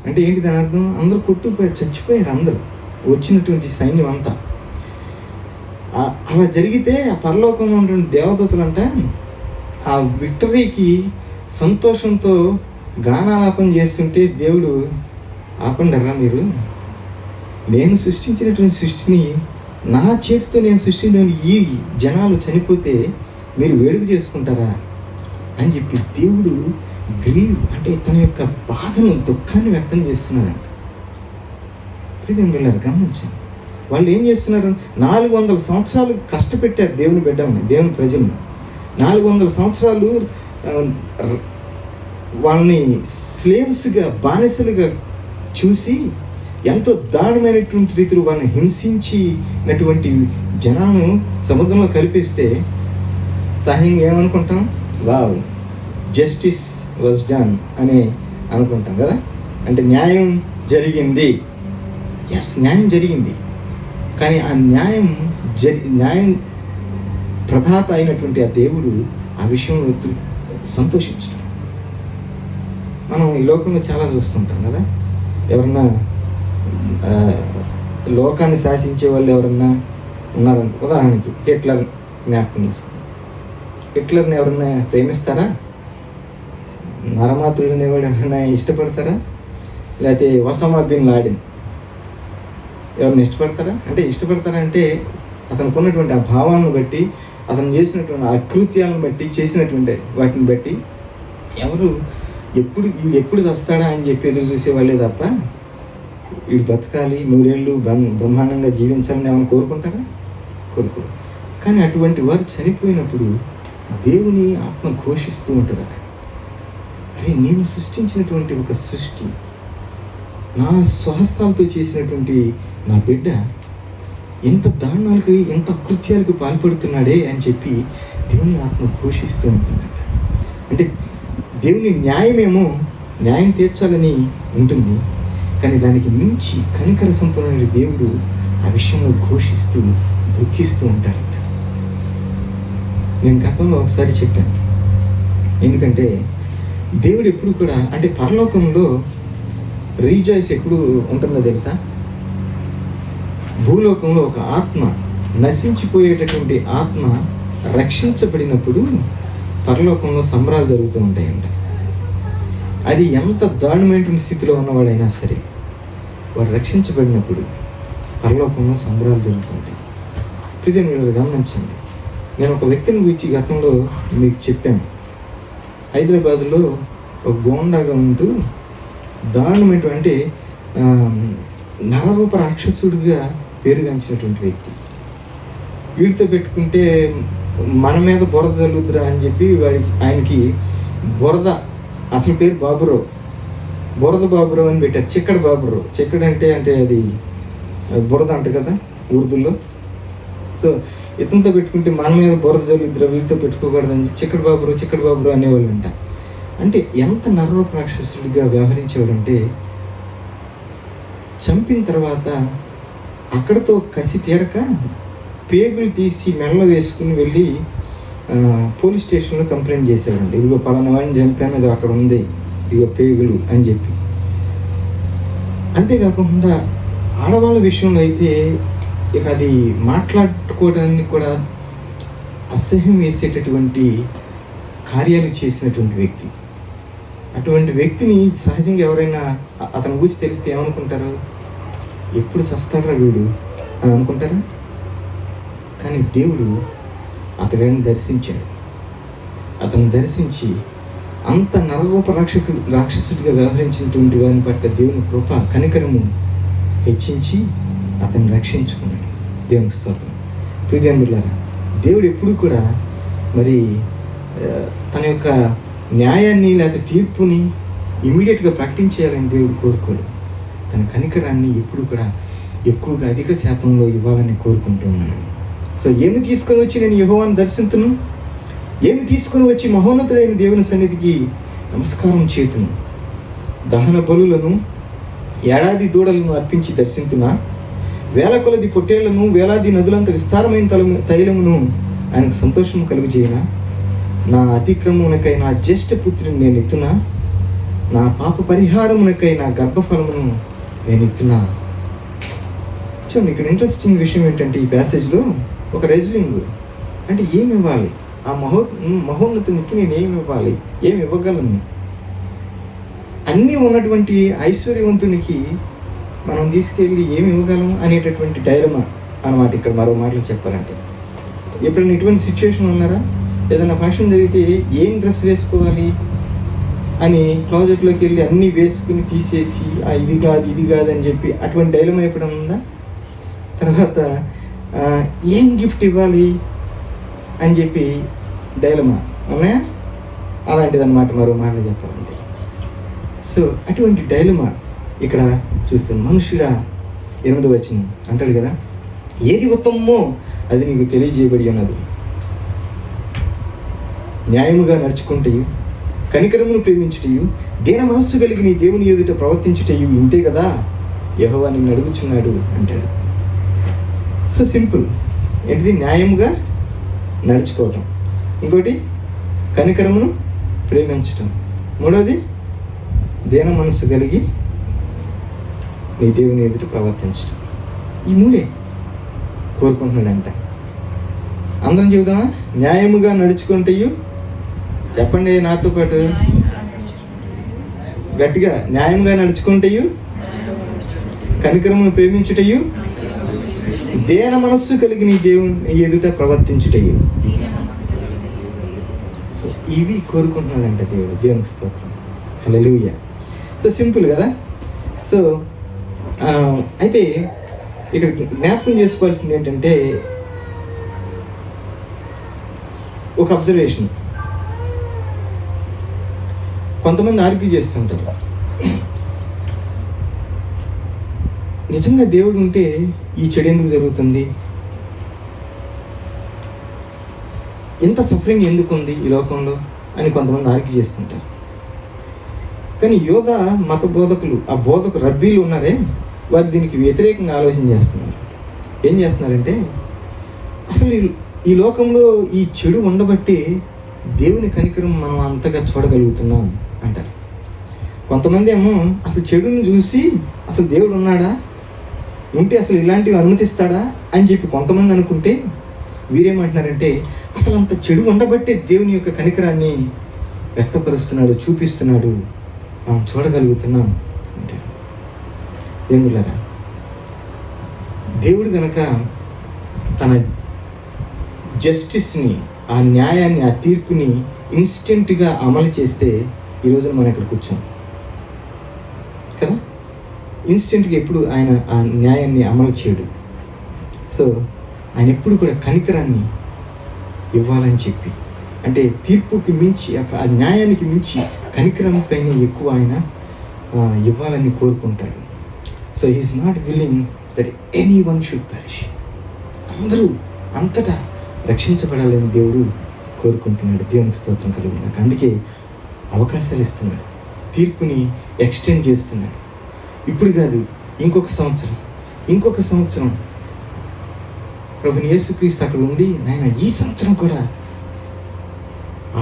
S4: అంటే ఏంటి దాని అర్థం? అందరూ కొట్టుకుపోయారు, చచ్చిపోయారు అందరూ, వచ్చినటువంటి సైన్యం అంతా. అలా జరిగితే ఆ పరలోకంలో ఉన్నటువంటి దేవదూతలంట ఆ విక్టరీకి సంతోషంతో గానాలాపన చేస్తుంటే దేవుడు, ఆపండరా మీరు, నేను సృష్టించినటువంటి సృష్టిని, నా చేతితో నేను సృష్టించిన ఈ జనాలు చనిపోతే మీరు వేడుక చేసుకుంటారా అని చెప్పి దేవుడు అంటే తన యొక్క బాధను, దుఃఖాన్ని వ్యక్తం చేస్తున్నాడంట. ప్రియమైన పిల్లలు గమనించండి, వాళ్ళు ఏం చేస్తున్నారు? 400 సంవత్సరాలు కష్టపెట్టారు దేవుని బిడ్డని, దేవుని ప్రజలను. 400 సంవత్సరాలు వాళ్ళని స్లేవ్స్గా, బానిసలుగా చూసి ఎంతో దారుణమైనటువంటి రీతిలో వాళ్ళని హింసించినటువంటి జనాలను సముద్రంలో కలిపిస్తే సహజంగా ఏమనుకుంటాం? వావ్, జస్టిస్ వాజ్ డన్ అని అనుకుంటాం కదా. అంటే న్యాయం జరిగింది. ఎస్, న్యాయం జరిగింది. కానీ ఆ న్యాయం ప్రదాత అయినటువంటి ఆ దేవుడు ఆ విషయంలో సంతోషించడం మనం ఈ లోకంలో చాలా చూస్తుంటాం కదా. ఎవరన్నా లోకాన్ని శాసించే వాళ్ళు ఎవరన్నా ఉన్నారని, ఉదాహరణకి హిట్లర్ జ్ఞాపకం చేసుకుంటాం. హిట్లర్ని ఎవరన్నా ప్రేమిస్తారా? నరమాతృడు అనేవాడు ఎవరైనా ఇష్టపడతారా? లేకపోతే ఒసామా బిన్ లాడెన్ ఎవరిని ఇష్టపడతారా? అంటే ఇష్టపడతారా అంటే అతనికి ఉన్నటువంటి ఆ భావాలను బట్టి, అతను చేసినటువంటి అకృత్యాలను బట్టి, చేసినటువంటి వాటిని బట్టి ఎవరు వీడు ఎప్పుడు వస్తాడా అని చెప్పి ఎదురు చూసేవాళ్ళే తప్ప వీడు బతకాలి, 100 ఏళ్ళు బ్రహ్మాండంగా జీవించాలని ఏమైనా కోరుకుంటారా? కోరుకోరు. కానీ అటువంటి వారు చనిపోయినప్పుడు దేవుని ఆత్మ ఘోషిస్తూ ఉంటుంది, అరే నేను సృష్టించినటువంటి ఒక సృష్టి, నా స్వహస్తాలతో చేసినటువంటి నా బిడ్డ ఎంత దారుణాలకు, ఎంత అకృత్యాలకు పాల్పడుతున్నాడే అని చెప్పి దేవుని ఆత్మ ఘోషిస్తూ ఉంటుందంట. అంటే దేవుని న్యాయమేమో న్యాయం తీర్చాలని ఉంటుంది, కానీ దానికి మించి కనికర సంపన్నుడైన దేవుడు ఆ విషయంలో ఘోషిస్తూ దుఃఖిస్తూ ఉంటాడంట. నేను గతంలో ఒకసారి చెప్పాను, ఎందుకంటే దేవుడు ఎప్పుడు కూడా, అంటే పరలోకంలో రీజాయిస్ ఎప్పుడు ఉంటుందో తెలుసా? భూలోకంలో ఒక ఆత్మ, నశించిపోయేటటువంటి ఆత్మ రక్షించబడినప్పుడు పరలోకంలో సంబరాలు జరుగుతూ ఉంటాయంట. అది ఎంత దారుణమైన స్థితిలో ఉన్నవాడైనా సరే వాడు రక్షించబడినప్పుడు పరలోకంలో సంబరాలు జరుగుతుంటాయి. ప్రతి మీరు గమనించండి. నేను ఒక వ్యక్తిని గురించి గతంలో మీకు చెప్పాను. హైదరాబాద్లో ఒక గోండాగా ఉంటూ దారుణమైనటువంటి నరరూప రాక్షసుడిగా పేరుగాంచినటువంటి వ్యక్తి. వీడితో పెట్టుకుంటే మన మీద బురద జల్లుద్రా అని చెప్పి ఆయనకి బురద, అసలు పేరు బాబురావు, బురద బాబురావు అని పెట్టారు. చిక్కడి బాబురావు. చిక్కడి అంటే అది బురద అంట కదా ఉర్దూలో. సో ఇతనితో పెట్టుకుంటే మన మీద బురద జల్లుద్రా, వీడితో పెట్టుకోకూడదని చెప్పి చిక్కడి బాబురావు అనేవాళ్ళు అంట. అంటే ఎంత నరరూప రాక్షసుడిగా వ్యవహరించేవాడంటే, చంపిన తర్వాత అక్కడతో కసి తీరక పేగులు తీసి మెల్ల వేసుకుని వెళ్ళి పోలీస్ స్టేషన్లో కంప్లైంట్ చేశాడండి. ఇదిగో పలానా వాడిని చంపాను, అది అక్కడ ఉంది, ఇదిగో పేగులు అని చెప్పి. అంతేకాకుండా ఆడవాళ్ళ విషయంలో అయితే ఇక అది మాట్లాడుకోవడానికి కూడా అసహ్యం వేసేటటువంటి కార్యాలు చేసినటువంటి వ్యక్తి. అటువంటి వ్యక్తిని సహజంగా ఎవరైనా అతని గురించి తెలిస్తే ఏమనుకుంటారు? ఎప్పుడు చస్తాడరా వీడు అని అనుకుంటారా? కానీ దేవుడు అతడిని దర్శించాడు. అతను దర్శించి అంత నరరూప రాక్షసుడిగా వ్యవహరించినటువంటి వారిని పట్ల దేవుని కృప కనికరము హెచ్చించి అతన్ని రక్షించుకున్నాడు. దేవునికి స్తోత్రం. ప్రియదేవులారా, దేవుడు ఎప్పుడు కూడా మరి తన యొక్క న్యాయాన్ని లేదా తీర్పుని ఇమీడియట్గా ప్రకటించేయాలని దేవుడు కోరుకోడు. తన కనికరాన్ని ఎప్పుడు కూడా ఎక్కువగా అధిక శాతంలో ఇవ్వాలని కోరుకుంటున్నాను. సో ఏమి తీసుకొని వచ్చి నేను యెహోవాను దర్శించును, ఏమి తీసుకొని వచ్చి మహోన్నతుడైన దేవుని సన్నిధికి నమస్కారం చేతును, దహన బలులను ఏడాది దూడలను అర్పించి దర్శించునా, వేల కొలది పొట్టేళ్లను వేలాది నదులంత విస్తారమైన తైలమును ఆయనకు సంతోషం కలుగజేయనా, నా అతిక్రమమునకై నా జ్యేష్ఠ పుత్రుని నేను ఎత్తునా, నా పాప పరిహారమునకై నా గర్భఫలమును నేను ఎత్తునా. చూడండి, ఇక్కడ ఇంట్రెస్టింగ్ విషయం ఏంటంటే ఈ ప్యాసేజ్లో ఒక రెజ్లింగ్ అంటే ఏమి ఇవ్వాలి, ఆ మహోన్నతునికి నేను ఏమి ఇవ్వాలి, ఏమి ఇవ్వగలను. అన్నీ ఉన్నటువంటి ఐశ్వర్యవంతునికి మనం తీసుకెళ్ళి ఏమి ఇవ్వగలం అనేటటువంటి డైలమా అన్నమాట. ఇక్కడ మరో మాటలు చెప్పాలంటే, ఎప్పుడైనా ఇటువంటి సిచ్యువేషన్ ఉన్నారా? ఏదైనా ఫంక్షన్ జరిగితే ఏం డ్రెస్ వేసుకోవాలి అని క్లాజెట్లోకి వెళ్ళి అన్నీ వేసుకుని తీసేసి ఇది కాదు అని చెప్పి అటువంటి డైలమా ఎప్పుడైనా ఉందా? తర్వాత ఏం గిఫ్ట్ ఇవ్వాలి అని చెప్పి డైలమా ఉన్నాయా? అలాంటిది అన్నమాట మరో మాటలు చెప్పాలంటే. సో అటువంటి డైలమా ఇక్కడ చూస్తాం. మనుషుడా 8వ వచనం అంటాడు కదా, ఏది ఉత్తమమో అది నీకు తెలియజేయబడి ఉన్నది, న్యాయముగా నడుచుకుంటయు కనికరమును ప్రేమించుటయు దేన మనస్సు కలిగి నీ దేవుని ఎదుట ప్రవర్తించుటయు ఇంతే కదా యెహోవా నిన్ను అడుగుచున్నాడు అంటాడు. So simple. ఏంటిది? న్యాయముగా నడుచుకోవటం, ఇంకోటి కనికరమును ప్రేమించటం, మూడోది దేన మనస్సు కలిగి నీ దేవుని ఎదుట ప్రవర్తించటం. ఈ మూడే కోరుకుంటున్నాడంట. అందరం చెబుదామా? న్యాయముగా నడుచుకుంటయు, చెప్పండి నాతో పాటు గట్టిగా, న్యాయంగా నడుచుకుంటయు కనికరమును ప్రేమించుటయు దేన మనస్సు కలిగి నీ దేవుని ఎదుట ప్రవర్తించుటయు. సో ఇవి కోరుకుంటున్నాడంట దేవుడు. దేవునికి స్తోత్రం. హల్లెలూయా. సో సింపుల్ కదా. సో అయితే ఇక్కడ జ్ఞాపకం చేసుకోవాల్సింది ఏంటంటే ఒక అబ్జర్వేషన్. కొంతమంది ఆర్గ్యూ చేస్తుంటారు, నిజంగా దేవుడు ఉంటే ఈ చెడు ఎందుకు జరుగుతుంది, ఎంత సఫరింగ్ ఎందుకు ఉంది ఈ లోకంలో అని కొంతమంది ఆర్గ్యూ చేస్తుంటారు. కానీ యోధ మత బోధకులు, ఆ బోధకు రబ్బీలు ఉన్నారే, వారు దీనికి వ్యతిరేకంగా ఆలోచన చేస్తున్నారు. ఏం చేస్తున్నారంటే, అసలు ఈ లోకంలో ఈ చెడు ఉండబట్టి దేవుని కనికరం మనం అంతగా చూడగలుగుతున్నాం అంటారు. కొంతమంది ఏమో అసలు చెడుని చూసి అసలు దేవుడు ఉన్నాడా, ఉంటే అసలు ఇలాంటివి అనుమతిస్తాడా అని చెప్పి కొంతమంది అనుకుంటే, వీరేమంటున్నారంటే అసలు అంత చెడు ఉండబట్టే దేవుని యొక్క కనికరాన్ని వ్యక్తపరుస్తున్నాడు, చూపిస్తున్నాడు మనం చూడగలుగుతున్నాం అంటాడు. దేవుళ్ళారా, దేవుడు గనక తన జస్టిస్ని, ఆ న్యాయాన్ని, ఆ తీర్పుని ఇన్స్టెంట్గా అమలు చేస్తే ఈరోజు మనం ఇక్కడ కూర్చోం కదా. ఇన్స్టెంట్గా ఎప్పుడు ఆయన ఆ న్యాయాన్ని అమలు చేయడు. సో ఆయన ఎప్పుడు కూడా కనికరాన్ని ఇవ్వాలని చెప్పి, అంటే తీర్పుకి మించి, ఆ న్యాయానికి మించి కనికరం పైన ఎక్కువ ఆయన ఇవ్వాలని కోరుకుంటాడు. So he is not willing that any one should perish. అందరూ అంతటా రక్షించబడాలని దేవుడు కోరుకుంటున్నాడు. దేవునికి స్తోత్రం కలుగుతుంది. అందుకే అవకాశాలు ఇస్తున్నాడు, తీర్పుని ఎక్స్టెండ్ చేస్తున్నాడు. ఇప్పుడు కాదు, ఇంకొక సంవత్సరం ప్రభుని యేసుక్రీస్తు అక్కడ ఉండి, నాయన ఈ సంవత్సరం కూడా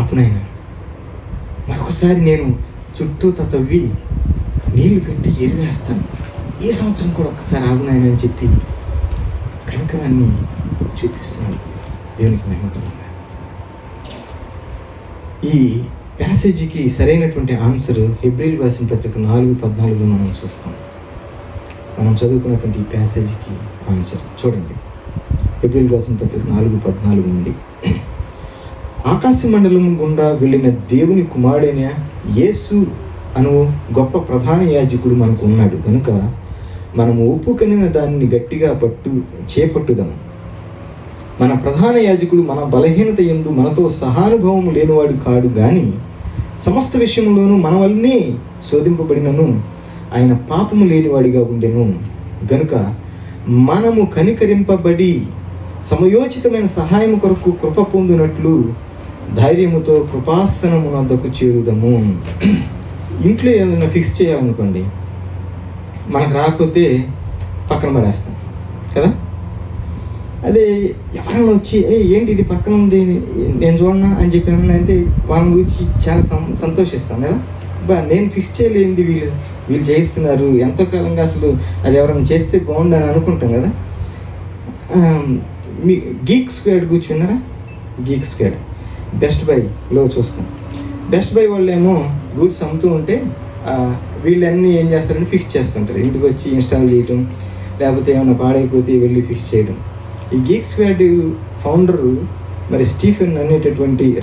S4: ఆపునైనా, మరొకసారి నేను చుట్టూ తవ్వి నీళ్లు పెట్టి ఎరివేస్తాను, ఈ సంవత్సరం కూడా ఒక్కసారి ఆగునాయన అని చెప్పి కనికరాన్ని చూపిస్తున్నాడు. దేవునికి మహిమ కలుగుతుంది. ఈ ప్యాసేజీకి సరైనటువంటి ఆన్సర్ హెబ్రీయులకు రాసిన పత్రిక 4:14 మనం చూస్తాం. మనం చదువుకున్నటువంటి ఈ ప్యాసేజీకి ఆన్సర్ చూడండి. హెబ్రీయులకు రాసిన పత్రిక 4:14 నుండి, ఆకాశ మండలం గుండా వెళ్ళిన దేవుని కుమారుడైన యేసు అను గొప్ప ప్రధాన యాజకుడు మనకు ఉన్నాడు కనుక మనము ఉప్పు కనిన దానిని గట్టిగా చేపట్టుదాము. మన ప్రధాన యాజకుడు మన బలహీనత యందు మనతో సహానుభవం లేనివాడు కాడు గాని సమస్త విషయంలోనూ మన వల్లనే శోధింపబడినను ఆయన పాపము లేనివాడిగా ఉండెను గనుక మనము కనికరింపబడి సమయోచితమైన సహాయం కొరకు కృప పొందినట్లు ధైర్యముతో కృపాసనమునొద్దకు చేరుదము. ఇంట్లో ఏదైనా ఫిక్స్ చేయాలనుకోండి, మనకు రాకపోతే పక్కన పడేస్తాం కదా. అదే ఎవరైనా వచ్చి ఏంటి ఇది పక్కన ఉంది నేను చూడనా అని చెప్పి అయితే వాళ్ళని గురించి చాలా సంతోషిస్తాం కదా. నేను ఫిక్స్ చేయలేంది, వీళ్ళు చేయిస్తున్నారు, ఎంతో కాలంగా అసలు అది ఎవరైనా చేస్తే బాగుండని అనుకుంటాం కదా. మీ గీక్ స్క్వేడ్ కూర్చున్నారా? గీక్ స్క్వేడ్ బెస్ట్ బైలో చూస్తాం. బెస్ట్ బై వాళ్ళు ఏమో గూడ్స్ అమ్ముతూ ఉంటే వీళ్ళన్నీ ఏం చేస్తారంటే ఫిక్స్ చేస్తుంటారు, ఇంటికి వచ్చి ఇన్స్టాల్ చేయటం, లేకపోతే ఏమైనా పాడైపోతే వెళ్ళి ఫిక్స్ చేయడం. ఈ గీక్ స్క్వాడ్ ఫౌండరు మరి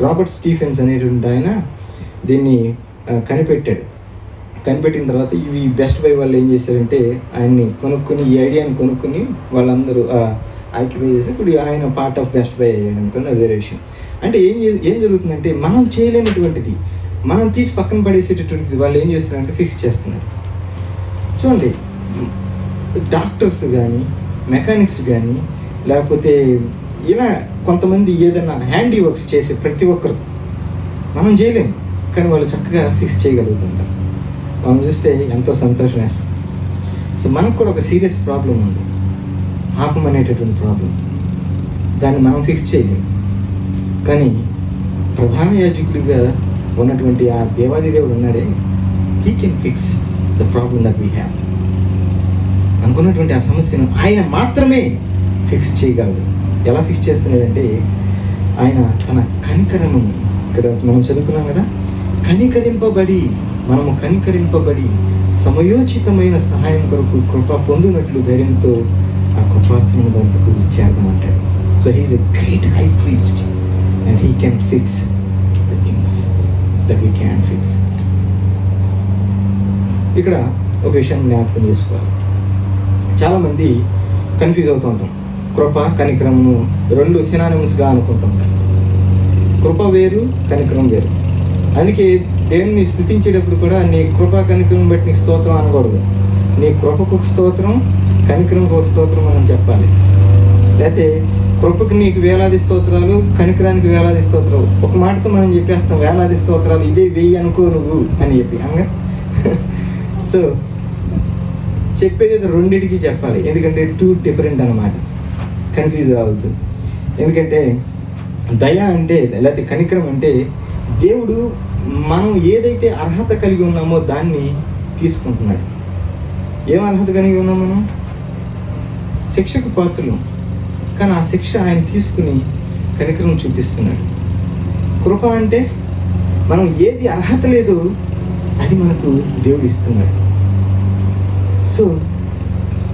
S4: రాబర్ట్ స్టీఫెన్స్ అనేటువంటి ఆయన దీన్ని కనిపెట్టిన తర్వాత ఇవి బెస్ట్ బై వాళ్ళు ఏం చేశారంటే ఆయన్ని కొనుక్కొని, ఈ ఐడియాని కొనుక్కొని వాళ్ళందరూ ఆక్యుపై చేసి ఇప్పుడు ఆయన పార్ట్ ఆఫ్ బెస్ట్ బై అయ్యాడు అనుకోండి. అది వేరే విషయం. అంటే ఏం జరుగుతుందంటే మనం చేయలేనటువంటిది మనం తీసి పక్కన పడేసేటటువంటిది వాళ్ళు ఏం చేస్తున్నారంటే ఫిక్స్ చేస్తున్నారు. చూడండి, డాక్టర్స్ కానీ, మెకానిక్స్ కానీ, లేకపోతే ఇలా కొంతమంది ఏదైనా హ్యాండీ వర్క్స్ చేసే ప్రతి ఒక్కరు మనం చేయలేము, కానీ వాళ్ళు చక్కగా ఫిక్స్ చేయగలుగుతుంటారు. మనం చూస్తే ఎంతో సంతోషం వేస్తుంది. సో మనకు కూడా ఒక సీరియస్ ప్రాబ్లం ఉంది, పాపం అనేటటువంటి ప్రాబ్లం. దాన్ని మనం ఫిక్స్ చేయలేము, కానీ ప్రధాన యాజకుడిగా ఉన్నటువంటి ఆ దేవాది దేవుడు ఉన్నాడే, he can fix the problem that we have. అనుకున్నటువంటి ఆ సమస్యను ఆయన మాత్రమే ఫిక్స్ చేయగలడు. ఎలా ఫిక్స్ చేస్తున్నాడంటే ఆయన తన కనికరము, ఇక్కడ మనం చదువుకున్నాం కదా, మనము కనికరింపబడి సమయోచితమైన సహాయం కొరకు కృప పొందినట్లు ధైర్యంతో ఆ కృపాసనం వద్దకు చేరదామంటాడు. So he is a great high priest and he can fix the things that we can't fix. ఇక్కడ ఒక విషయం జ్ఞాపకం చేసుకోవాలి. చాలామంది కన్ఫ్యూజ్ అవుతూ ఉంటాం. కృప కనికరమును రెండు సినానిమస్గా అనుకుంటుంటాం. కృప వేరు, కనికరం వేరు. అందుకే దేవుని స్తుతించేటప్పుడు కూడా నీ కృప కనికరం బట్టి నీకు స్తోత్రం అనకూడదు. నీ కృపకు ఒక స్తోత్రం, కనికరంకు ఒక స్తోత్రం మనం చెప్పాలి. లేకపోతే కృపకి నీకు వేలాది స్తోత్రాలు, కనికరానికి వేలాది స్తోత్రాలు. ఒక మాటతో మనం చెప్పేస్తాం వేలాది స్తోత్రాలు ఇదే 1000 అనుకో నువ్వు అని చెప్పి అనగా. సో చెప్పేది రెండింటికి చెప్పాలి, ఎందుకంటే 2 డిఫరెంట్ అన్నమాట. కన్ఫ్యూజ్ అవ్వద్దు. ఎందుకంటే దయ అంటే, లేకపోతే కనికరం అంటే దేవుడు మనం ఏదైతే అర్హత కలిగి ఉన్నామో దాన్ని తీసుకుంటున్నాడు. ఏం అర్హత కలిగి ఉన్నాం మనం? శిక్షకు పాత్రలు, కానీ ఆ శిక్ష ఆయన తీసుకుని కనికరం చూపిస్తున్నాడు. కృప అంటే మనం ఏది అర్హత లేదో అది మనకు దేవుడు ఇస్తున్నాడు. So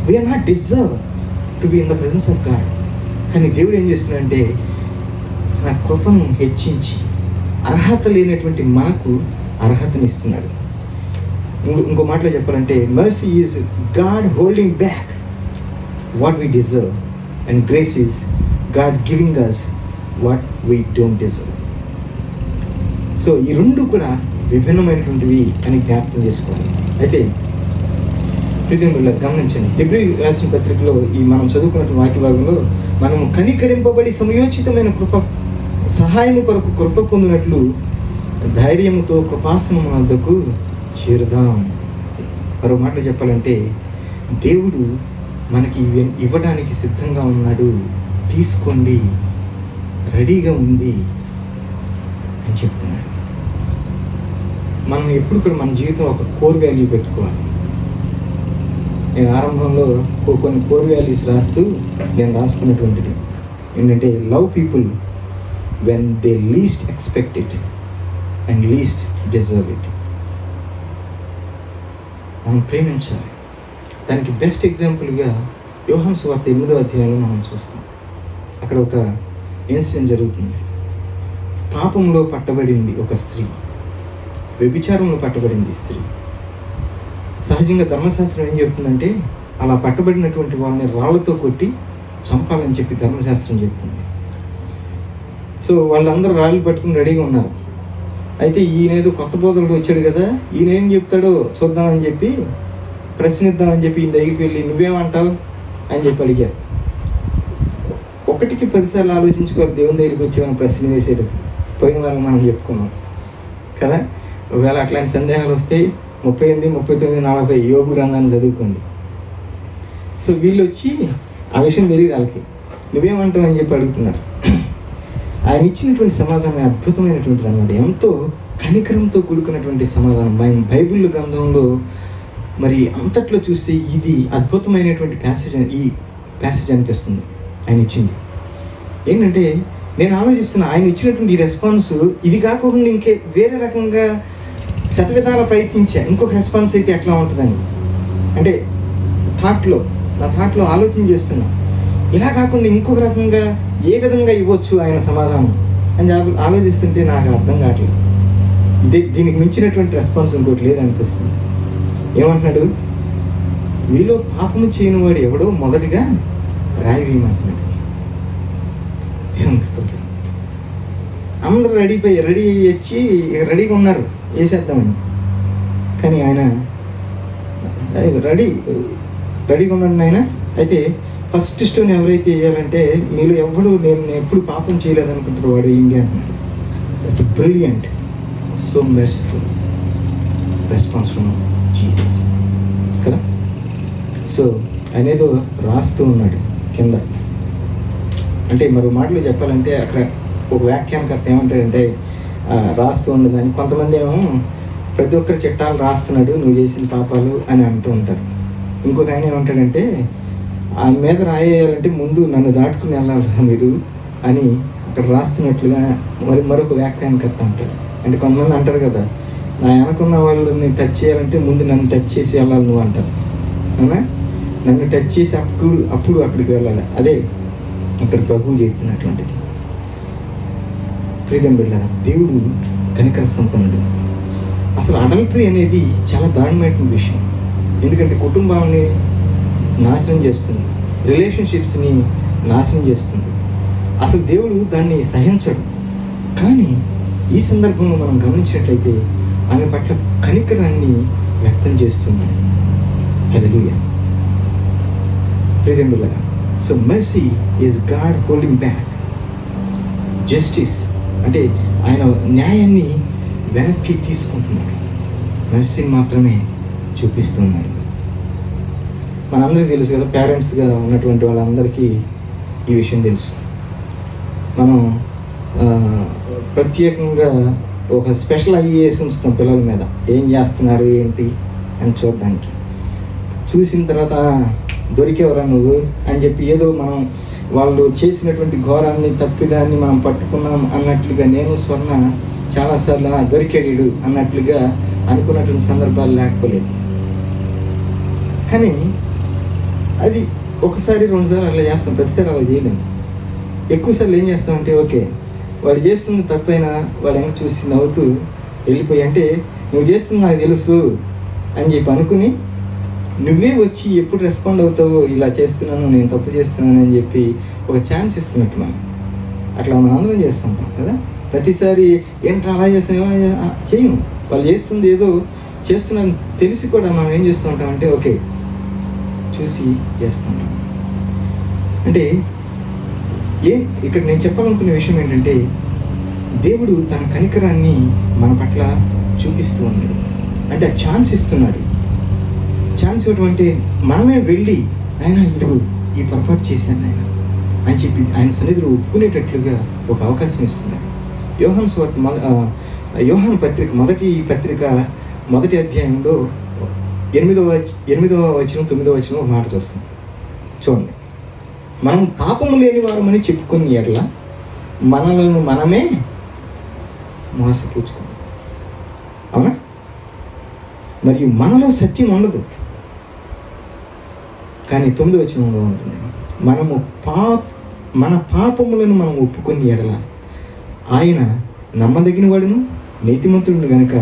S4: we are not deserve to be in the presence of God. కానీ దేవుడు ఏం చేస్తున్నాడంటే నా కృపను హెచ్చించి అర్హత లేనటువంటి మనకు అర్హతని ఇస్తున్నాడు. ఇంకో మాటలో చెప్పాలంటే mercy is God holding back what we deserve and grace is God giving us what we don't deserve. So ఈ రెండు కూడా విభిన్నమైనటువంటివి అని జ్ఞాపకం చేసుకోవాలి. అయితే ప్రియమైన గమనించండి, హెబ్రీ రాసిన పత్రికలో ఈ మనం చదువుకున్నటువంటి వాక్య భాగంలో మనం కనికరింపబడి సమయోచితమైన కృప సహాయము కొరకు కృప పొందినట్లు ధైర్యముతో కృపాసనం వద్దకు చేరుదాం. మరో మాటలు చెప్పాలంటే దేవుడు మనకి ఇవ్వడానికి సిద్ధంగా ఉన్నాడు, తీసుకోండి, రెడీగా ఉంది అని చెప్తున్నాడు. మనం ఎప్పుడు కూడా మన జీవితం ఒక కోర్ వాల్యూ పెట్టుకోవాలి. నేను ఆరంభంలో కొన్ని కోర్ వాల్యూస్ రాస్తూ నేను రాసుకున్నటువంటిది ఏంటంటే love people when they least expect it and least deserve it. మనం ప్రేమించాలి. దానికి బెస్ట్ ఎగ్జాంపుల్గా యోహాను సువార్త 8వ అధ్యాయంలో మనం చూస్తాం. అక్కడ ఒక ఇన్సిడెంట్ జరుగుతుంది. పాపంలో పట్టబడింది ఒక స్త్రీ, వ్యభిచారంలో పట్టబడింది స్త్రీ. సహజంగా ధర్మశాస్త్రం ఏం చెప్తుందంటే అలా పట్టబడినటువంటి వాళ్ళని రాళ్లతో కొట్టి చంపాలని చెప్పి ధర్మశాస్త్రం చెప్తుంది. సో వాళ్ళందరూ రాళ్ళు పట్టుకుని రెడీగా ఉన్నారు. అయితే ఈయనేదో కొత్త బోధకుడు వచ్చాడు కదా, ఈయన ఏం చెప్తాడో చూద్దామని చెప్పి ప్రశ్నిద్దామని చెప్పి ఈయన దగ్గరికి వెళ్ళి నువ్వేమంటావు అని చెప్పి అడిగారు. 1కి 10 సార్లు ఆలోచించుకోవాలి దేవుని దగ్గరికి వచ్చేమని ప్రశ్న వేసాడు. పోయిన వారం మనం చెప్పుకున్నాం కదా. ఒకవేళ అట్లాంటి సందేహాలు వస్తే 38, 39, 40 యోగు గ్రంథాన్ని చదువుకోండి. సో వీళ్ళు వచ్చి ఆ విషయం తెలియదు వాళ్ళకి, నువ్వేమంటావు అని చెప్పి అడుగుతున్నారు. ఆయన ఇచ్చినటువంటి సమాధానం అద్భుతమైనటువంటిది అన్నమాట. ఎంతో కనికరంతో కూడుకున్నటువంటి సమాధానం. బైబిల్ గ్రంథంలో మరి అంతట్లో చూస్తే ఇది అద్భుతమైనటువంటి ఈ ప్యాసేజ్ అనిపిస్తుంది ఆయన ఇచ్చింది. ఏంటంటే నేను ఆలోచిస్తున్నా ఆయన ఇచ్చినటువంటి ఈ రెస్పాన్స్ ఇది కాకుండా ఇంకే వేరే రకంగా శతవిధాల ప్రయత్నించా ఇంకొక రెస్పాన్స్ అయితే ఎట్లా ఉంటుందని. అంటే నా థాట్లో ఆలోచన చేస్తున్నా, ఇలా కాకుండా ఇంకొక రకంగా ఏ విధంగా ఇవ్వచ్చు ఆయన సమాధానం అని ఆలోచిస్తుంటే నాకు అర్థం కావట్లేదు. దీనికి మించినటువంటి రెస్పాన్స్ ఇంకోటి లేదనిపిస్తుంది. ఏమంటున్నాడు, మీలో పాపము చేయని వాడు ఎవడో మొదటిగా రాయి వేయమంటున్నాడు. ఏమనిస్తుంది? అందరూ రెడీ వచ్చి రెడీగా ఉన్నారు వేసేద్దామని. కానీ ఆయన రెడీగా ఉన్నాడు ఆయన. అయితే ఫస్ట్ స్టోన్ ఎవరైతే వేయాలంటే మీరు ఎవడు నేను ఎప్పుడు పాపం చేయలేదనుకుంటారు వాడు ఇండియా అంటున్నాడు. It's brilliant, so merciful response from Jesus కదా. సో ఆయన ఏదో రాస్తూ ఉన్నాడు కింద. అంటే మరో మాటలు చెప్పాలంటే అక్కడ ఒక వ్యాఖ్యానకర్త ఏమంటాడంటే రాస్తూ ఉండదని, కొంతమంది ఏమో ప్రతి ఒక్కరి చిట్టాలు రాస్తున్నాడు నువ్వు చేసిన పాపాలు అని అంటూ ఉంటారు. ఇంకొక ఆయన ఏమంటాడంటే ఆయన మీద రాయేయాలంటే ముందు నన్ను దాటుకుని వెళ్ళాలి మీరు అని అక్కడ రాస్తున్నట్లుగా మరొక వ్యాఖ్యానకర్త అంటాడు. అంటే కొంతమంది అంటారు కదా, నా వెనకున్న వాళ్ళని టచ్ చేయాలంటే ముందు నన్ను టచ్ చేసి వెళ్ళాలి నువ్వు అంటారు. అవునా? నన్ను టచ్ చేసి అప్పుడు అక్కడికి వెళ్ళాలి. అదే ఇక్కడ ప్రభువు చెప్తున్నటువంటిది. ప్రియమైన బిడ్డలారా, దేవుడు కనికర సంపన్నుడు. అసలు అడల్టరీ అనేది చాలా దారుణమైన విషయం. ఎందుకంటే కుటుంబాలని నాశనం చేస్తుంది, రిలేషన్షిప్స్ని నాశనం చేస్తుంది. అసలు దేవుడు దాన్ని సహించడు. కానీ ఈ సందర్భంలో మనం గమనించినట్లయితే ఆమె పట్ల కనికరాన్ని వ్యక్తం చేస్తున్నాడు. హల్లెలూయా. ప్రియమైన బిడ్డలారా, so mercy is God holding back justice. అంటే ఆయన న్యాయాన్ని వెనక్కి తీసుకుంటున్నాడు, మెర్సీని మాత్రమే చూపిస్తున్నాడు. మనందరికీ తెలుసు కదా, పేరెంట్స్గా ఉన్నటువంటి వాళ్ళందరికీ ఈ విషయం తెలుసు. మనం ప్రత్యేకంగా ఒక స్పెషల్ ఐఏఎస్ ఉంచుతాం పిల్లల మీద, ఏం చేస్తున్నారు ఏంటి అని చూడడానికి. చూసిన తర్వాత దొరికేవరా నువ్వు అని చెప్పి ఏదో మనం వాళ్ళు చేసినటువంటి ఘోరాన్ని తప్పిదాన్ని మనం పట్టుకున్నాం అన్నట్లుగా, నేను స్వర్ణ చాలాసార్లు దొరికాడు అన్నట్లుగా అనుకున్నటువంటి సందర్భాలు లేకపోలేదు. కానీ అది ఒకసారి 2 సార్లు అట్లా చేస్తాం, ప్రతిసారి అలా చేయలేము. ఎక్కువసార్లు ఏం చేస్తామంటే ఓకే వాడు చేస్తుంది తప్పైనా వాడు వెనక చూసి నవ్వుతూ వెళ్ళిపోయి, అంటే నువ్వు చేస్తుంది నాకు తెలుసు అని చెప్పి అనుకుని నువ్వే వచ్చి ఎప్పుడు రెస్పాండ్ అవుతావో, ఇలా చేస్తున్నాను నేను తప్పు చేస్తున్నాను అని చెప్పి ఒక ఛాన్స్ ఇస్తున్నట్టు మనం అట్లా మనం అందరం చేస్తుంటాం కదా. ప్రతిసారి ఏంట్రా అలా చేస్తున్నాం చేయము. వాళ్ళు చేస్తుంది ఏదో చేస్తున్నాను తెలిసి కూడా మనం ఏం చేస్తూ ఉంటామంటే ఓకే చూసి చేస్తుంటాం. అంటే ఇక్కడ నేను చెప్పాలనుకునే విషయం ఏంటంటే దేవుడు తన కనికరాన్ని మన పట్ల చూపిస్తూ ఉన్నాడు. అంటే ఆ ఛాన్స్ ఇస్తున్నాడు. ఛాన్స్ ఇవ్వడం అంటే మనమే వెళ్ళి ఆయన ఇదిగో ఈ పొరపాటు చేశాను ఆయన అని చెప్పి ఆయన సన్నిధిలో ఒప్పుకునేటట్లుగా ఒక అవకాశం ఇస్తున్నాడు. యోహాను పత్రిక మొదటి అధ్యాయంలో 8వ వచనం 9వ వచనం ఒక మాట చూస్తాం. చూడండి, మనం పాపము లేని వారమని చెప్పుకుని ఎడల మనలను మనమే మోసపుచ్చుకున్నాం. అవునా? మరియు మనలో సత్యం ఉండదు. కానీ 9వ వచనంలో ఉంటుంది, మన పాపములను మనం ఒప్పుకొని ఎడల ఆయన నమ్మదగిన వాడును నీతిమంతుడును గనుక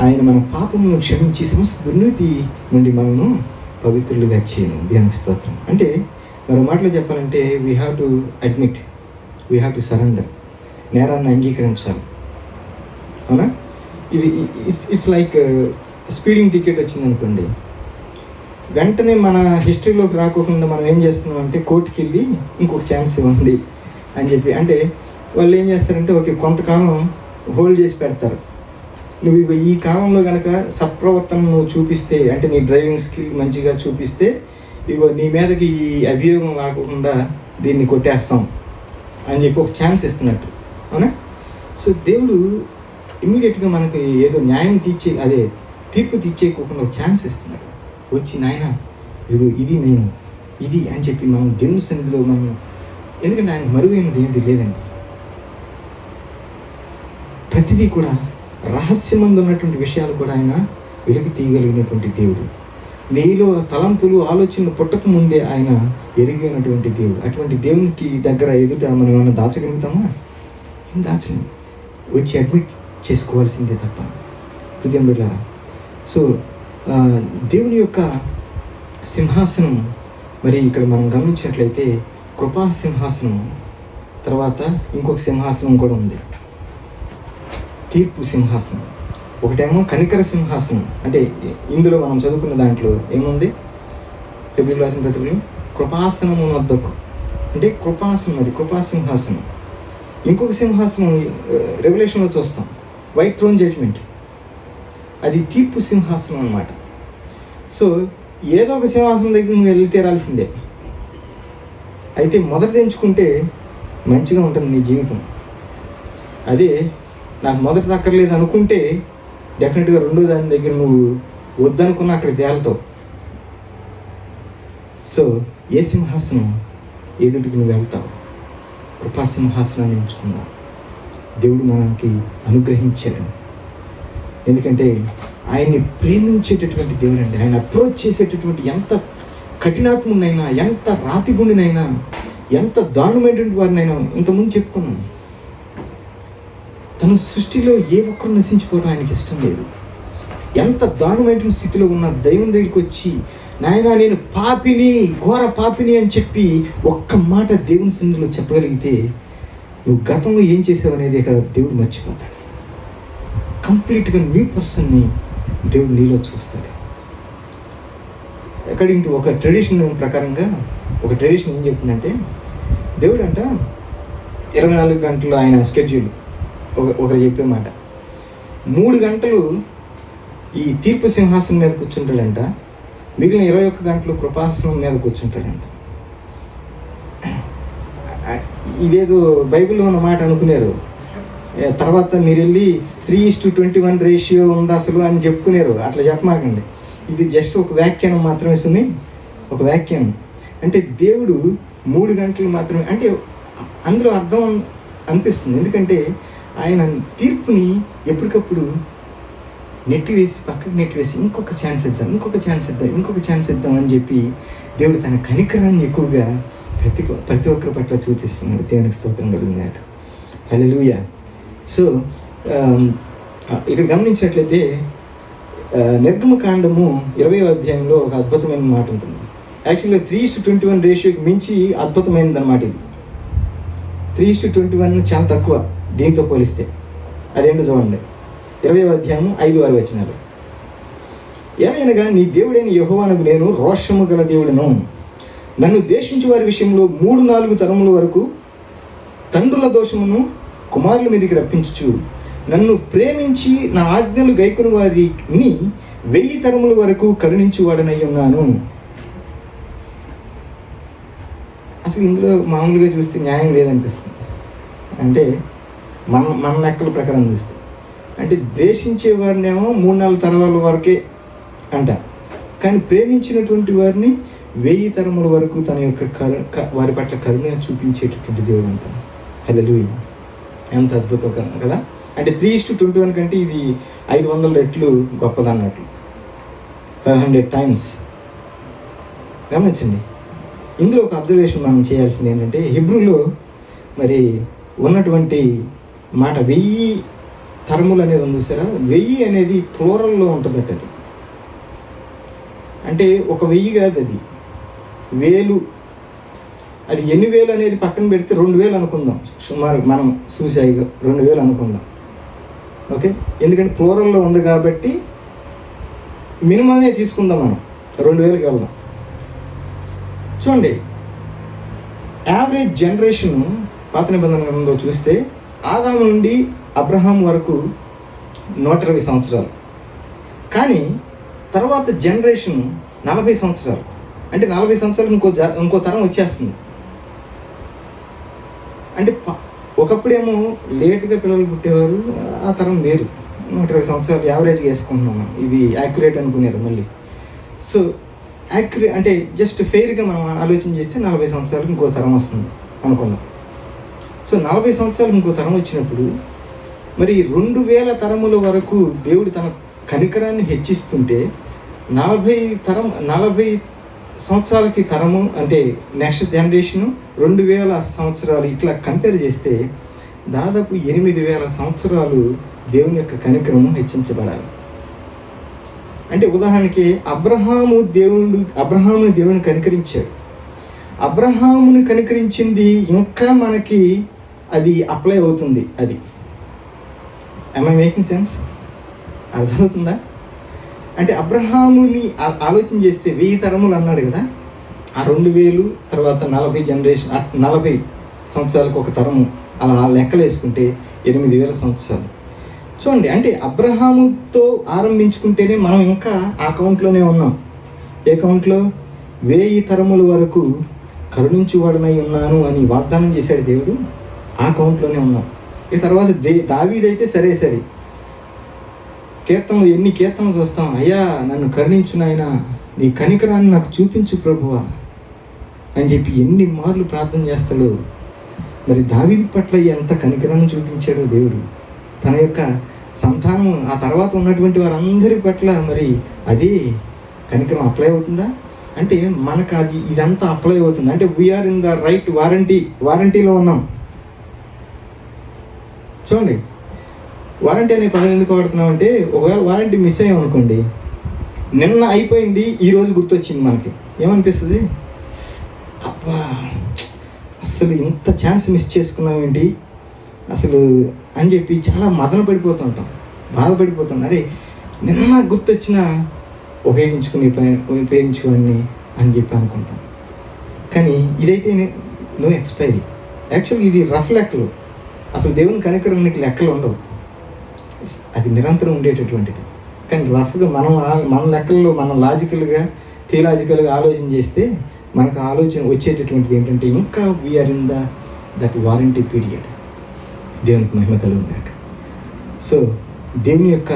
S4: ఆయన మన పాపములను క్షమించి సమస్త దుర్నీతి నుండి మనను పవిత్రులుగా చేయను. దేవునికి స్తోత్రం. అంటే మరో మాటలో చెప్పాలంటే we have to admit, we have to surrender. నేరాన్ని అంగీకరించాలి. అవునా? ఇది ఇట్స్ లైక్ స్పీడింగ్ టికెట్ వచ్చిందనుకోండి, వెంటనే మన హిస్టరీలోకి రాకోకుండా మనం ఏం చేస్తున్నాం అంటే కోర్టుకి వెళ్ళి ఇంకొక ఛాన్స్ ఇవ్వండి అని చెప్పి, అంటే వాళ్ళు ఏం చేస్తారంటే ఓకే కొంతకాలం హోల్డ్ చేసి పెడతారు. నువ్వు ఈ కాలంలో కనుక సత్ప్రవర్తన నువ్వు చూపిస్తే, అంటే నీ డ్రైవింగ్ స్కిల్ మంచిగా చూపిస్తే ఇదిగో నీ మీదకి ఈ అభియోగం రాకుండా దీన్ని కొట్టేస్తాం అని చెప్పి ఒక ఛాన్స్ ఇస్తున్నట్టు. అవునా? సో దేవుడు ఇమ్మీడియట్గా మనకి ఏదో న్యాయం తీర్పు తీర్చేయకోకుండా ఒక ఛాన్స్ ఇస్తున్నాడు. వచ్చి నాయన ఇదిగో ఇది అని చెప్పి మనం దేవుని సన్నిధిలో మనం, ఎందుకంటే ఆయన మరుగైనది ఏది లేదండి. ప్రతిదీ కూడా రహస్యమందు ఉన్నటువంటి విషయాలు కూడా ఆయన వెలికి తీయగలిగినటువంటి దేవుడు. నీలో తలంపులు ఆలోచనలు పుట్టక ముందే ఆయన ఎరిగినటువంటి దేవుడు. అటువంటి దేవునికి దగ్గర ఎదుట మనం ఏమైనా దాచగలుగుతామా? ఏం దాచలేము. వచ్చి అడ్మిట్ చేసుకోవాల్సిందే తప్ప. హృదయం బిడ్డలారా, సో దేవుని యొక్క సింహాసనం, మరి ఇక్కడ మనం గమనించినట్లయితే కృపా సింహాసనం తర్వాత ఇంకొక సింహాసనం కూడా ఉంది, తీర్పు సింహాసనం. ఒకటేమో కనికర సింహాసనం. అంటే ఇందులో మనం చదువుకున్న దాంట్లో ఏముంది? ఫిబ్రవరి రాసిన పత్రికలో కృపాసనము వద్దకు, అంటే కృపాసనం, అది కృపా సింహాసనం. ఇంకొక సింహాసనం రెవల్యూషన్లో చూస్తాం, వైట్ థ్రోన్ జడ్జ్మెంట్, అది తీర్పు సింహాసనం అన్నమాట. సో ఏదో ఒక సింహాసనం దగ్గర నువ్వు వెళ్ళి తీరాల్సిందే. అయితే మొదట ఎంచుకుంటే మంచిగా ఉంటుంది నీ జీవితం. అదే నాకు మొదట దక్కర్లేదు అనుకుంటే డెఫినెట్గా రెండో దాని దగ్గర నువ్వు వద్దనుకున్నా అక్కడ తేలుతావు. సో ఏ సింహాసనం ఎదుటికి నువ్వు వెళ్తావు? కృపా సింహాసనాన్ని ఎంచుకుందాం. దేవుడు మనకి అనుగ్రహించాడు. ఎందుకంటే ఆయన్ని ప్రేమించేటటువంటి దేవుడు అండి. ఆయన అప్రోచ్ చేసేటటువంటి ఎంత కఠినాత్మునైనా, ఎంత రాతిగుండినైనా, ఎంత దారుణమైనటువంటి వారినైనా ఇంతకుముందు చెప్పుకున్నాను. తన సృష్టిలో ఏ ఒక్కరు నశించుకోవడం ఆయనకి ఇష్టం లేదు. ఎంత దారుణమైన స్థితిలో ఉన్న దైవం దగ్గరికి వచ్చి నాయనా నేను పాపిని, ఘోర పాపిని అని చెప్పి ఒక్క మాట దేవుని సన్నిధిలో చెప్పగలిగితే నువ్వు గతంలో ఏం చేసావు అనేది ఇక దేవుడు మర్చిపోతాడు. కంప్లీట్గా న్యూ పర్సన్ని దేవుడు నీలో చూస్తాడు. అకార్డింగ్ టు ఒక ట్రెడిషన్ ప్రకారంగా, ఒక ట్రెడిషన్ ఏం చెప్తుందంటే దేవుడు అంట 24 గంటలు ఆయన స్కెడ్యూల్ ఒకరు చెప్పే మాట, 3 గంటలు ఈ తీర్పు సింహాసనం మీద కూర్చుంటాడంట, మిగిలిన 21 గంటలు కృపాసనం మీద కూర్చుంటాడంట. ఇదేదో బైబిల్లో ఉన్న మాట అనుకునేరు. తర్వాత మీరు వెళ్ళి 3:21 రేషియో ఉంది అసలు అని చెప్పుకునేరు. అట్లా చెప్పమాకండి. ఇది జస్ట్ ఒక వ్యాఖ్యానం మాత్రమే సుమి, ఒక వ్యాఖ్యానం. అంటే దేవుడు 3 గంటలు మాత్రమే, అంటే అందులో అర్థం అనిపిస్తుంది. ఎందుకంటే ఆయన తీర్పుని ఎప్పటికప్పుడు నెట్టివేసి పక్కకు నెట్టివేసి ఇంకొక ఛాన్స్ ఇద్దాం అని చెప్పి దేవుడు తన కనికరాన్ని ఎక్కువగా ప్రతి ఒక్కరి పట్ల చూపిస్తున్నాడు. దేవునికి స్తోత్రం కలుగుగాక. హల్లెలూయా. సో ఇక్కడ గమనించినట్లయితే నిర్గమకాండము 20వ అధ్యాయంలో ఒక అద్భుతమైన మాట ఉంటుంది. యాక్చువల్గా 3:21 రేషియోకి మించి అద్భుతమైనది అన్నమాట ఇది. 3:21 చాలా తక్కువ దీంతో పోలిస్తే. అదేంటో చూడండి, 20వ అధ్యాయము 5-6 వచనాలు. ఏలైనగా నీ దేవుడైన యెహోవానకు నేను రోషము గల దేవుడను, నన్ను ద్వేషించు వారి విషయంలో 3-4 తరముల వరకు తండ్రుల దోషమును కుమారుల మీదకి రప్పించుచు, నన్ను ప్రేమించి నా ఆజ్ఞలు గైకొని వారిని 1000 తరముల వరకు కరుణించువాడనై ఉన్నాను. అసలు ఇందులో మామూలుగా చూస్తే న్యాయం లేదనిపిస్తుంది. అంటే మన లెక్కల ప్రకారం చూస్తే, అంటే ద్వేషించే వారినేమో 3-4 తరాల వరకే అంట, కానీ ప్రేమించినటువంటి వారిని 1000 తరముల వరకు తన యొక్క వారి పట్ల కరుణ చూపించేటటువంటి దేవుడు అంట. హల్లెలూయా. ఎంత అద్భుతం కదా. అంటే 3:21 కంటే ఇది 500 రెట్లు గొప్పదన్నట్లు, 500 times. గమనించండి. ఇందులో ఒక అబ్జర్వేషన్ మనం చేయాల్సింది ఏంటంటే, హిబ్రూలో మరి ఉన్నటువంటి మాట 1000 తరములు అనేది ఉంది చూసారా, 1000 అనేది ప్లూరల్లో ఉంటుందట. అది అంటే 1000 కాదు, అది 1000. అది ఎన్ని వేలు అనేది పక్కన పెడితే 2000 అనుకుందాం, సుమారు మనం సూసాయిగా 2000 అనుకుందాం. ఓకే, ఎందుకంటే ప్లూరల్లో ఉంది కాబట్టి మినిమమే తీసుకుందాం, మనం 2000కి వెళ్దాం. చూడండి, యావరేజ్ జనరేషన్ పాత నిబంధన గ్రంథంలో చూస్తే ఆదాము నుండి అబ్రహాం వరకు 120 సంవత్సరాలు, కానీ తర్వాత జనరేషన్ 40 సంవత్సరాలు. అంటే 40 సంవత్సరాలకు ఇంకో తరం వచ్చేస్తుంది. అంటే ఒకప్పుడేమో లేట్గా పిల్లలు పుట్టేవారు, ఆ తరం వేరు. 120 సంవత్సరాలు యావరేజ్గా వేసుకుంటున్నాం. ఇది యాక్యురేట్ అనుకునేది మళ్ళీ. సో యాక్యురేట్ అంటే జస్ట్ ఫెయిర్గా మనం ఆలోచన చేస్తే 40 సంవత్సరాలకు ఇంకో తరం వస్తుంది అనుకున్నాం. సో 40 సంవత్సరాలకు ఇంకో తరం వచ్చినప్పుడు మరి 2000 తరముల వరకు దేవుడు తన కనికరాన్ని హెచ్చిస్తుంటే 40 సంవత్సరాలకి తరము అంటే నెక్స్ట్ జనరేషను 2000 సంవత్సరాలు ఇట్లా కంపేర్ చేస్తే దాదాపు 8000 సంవత్సరాలు దేవుని యొక్క కనికరము హెచ్చించబడాలి. అంటే ఉదాహరణకి అబ్రహాముని దేవుని కనికరించాడు. అబ్రహాముని కనికరించింది ఇంకా మనకి అది అప్లై అవుతుంది. అది am I making sense? అర్థమవుతుందా? అంటే అబ్రహాముని ఆలోచన చేస్తే 1000 తరములు అన్నాడు కదా, ఆ 2000 తర్వాత 40 జనరేషన్ 40 సంవత్సరాలకు ఒక తరము, అలా లెక్కలు వేసుకుంటే 8000 సంవత్సరాలు. చూడండి, అంటే అబ్రహాముతో ఆరంభించుకుంటేనే మనం ఇంకా ఆ కౌంట్లోనే ఉన్నాం. ఏ కౌంట్లో? 1000 తరముల వరకు కరుణించువాడనై ఉన్నాను అని వాగ్దానం చేశాడు దేవుడు. ఆ కౌంట్లోనే ఉన్నాం. ఈ తర్వాత దావీదైతే సరే కీర్తనలు, ఎన్ని కీర్తనలు చూస్తాం, అయ్యా నన్ను కరుణించు నాయనా, నీ కనికరాన్ని నాకు చూపించు ప్రభువా అని చెప్పి ఎన్ని మార్లు ప్రార్థన చేస్తాడు. మరి దావీదు పట్ల ఎంత కనికరాన్ని చూపించాడో దేవుడు. తన యొక్క సంతానం ఆ తర్వాత ఉన్నటువంటి వారందరి పట్ల మరి అదే కనికరం అప్లై అవుతుందా అంటే మనకు ఇదంతా అప్లై అవుతుంది. అంటే వీఆర్ ఇన్ ద రైట్ వారంటీలో ఉన్నాం. చూడండి, వారంటీ అనే పదం ఎందుకు వాడుతున్నాం అంటే, ఒకవేళ వారంటీ మిస్ అయ్యాం అనుకోండి, నిన్న అయిపోయింది ఈరోజు గుర్తొచ్చింది, మనకి ఏమనిపిస్తుంది? అబ్బా అసలు ఇంత ఛాన్స్ మిస్ చేసుకున్నాం ఏంటి అసలు అని చెప్పి చాలా మదన పడిపోతుంటాం, బాధపడిపోతాం. అరే నిన్న గుర్తొచ్చినా ఉపయోగించుకోండి అని చెప్పి అనుకుంటాం. కానీ ఇదైతే నో ఎక్స్పైరీ. యాక్చువల్గా ఇది రఫ్ లెక్కలు. అసలు దేవుని కనికరానికి లెక్కలు ఉండవు, అది నిరంతరం ఉండేటటువంటిది. కానీ రఫ్గా మన లెక్కల్లో మనం థియలాజికల్గా ఆలోచన చేస్తే మనకు ఆలోచన వచ్చేటటువంటిది ఏంటంటే, ఇంకా we are in that warranty period. దేవునికి మహిమ కలుగుగాక. సో దేవుని యొక్క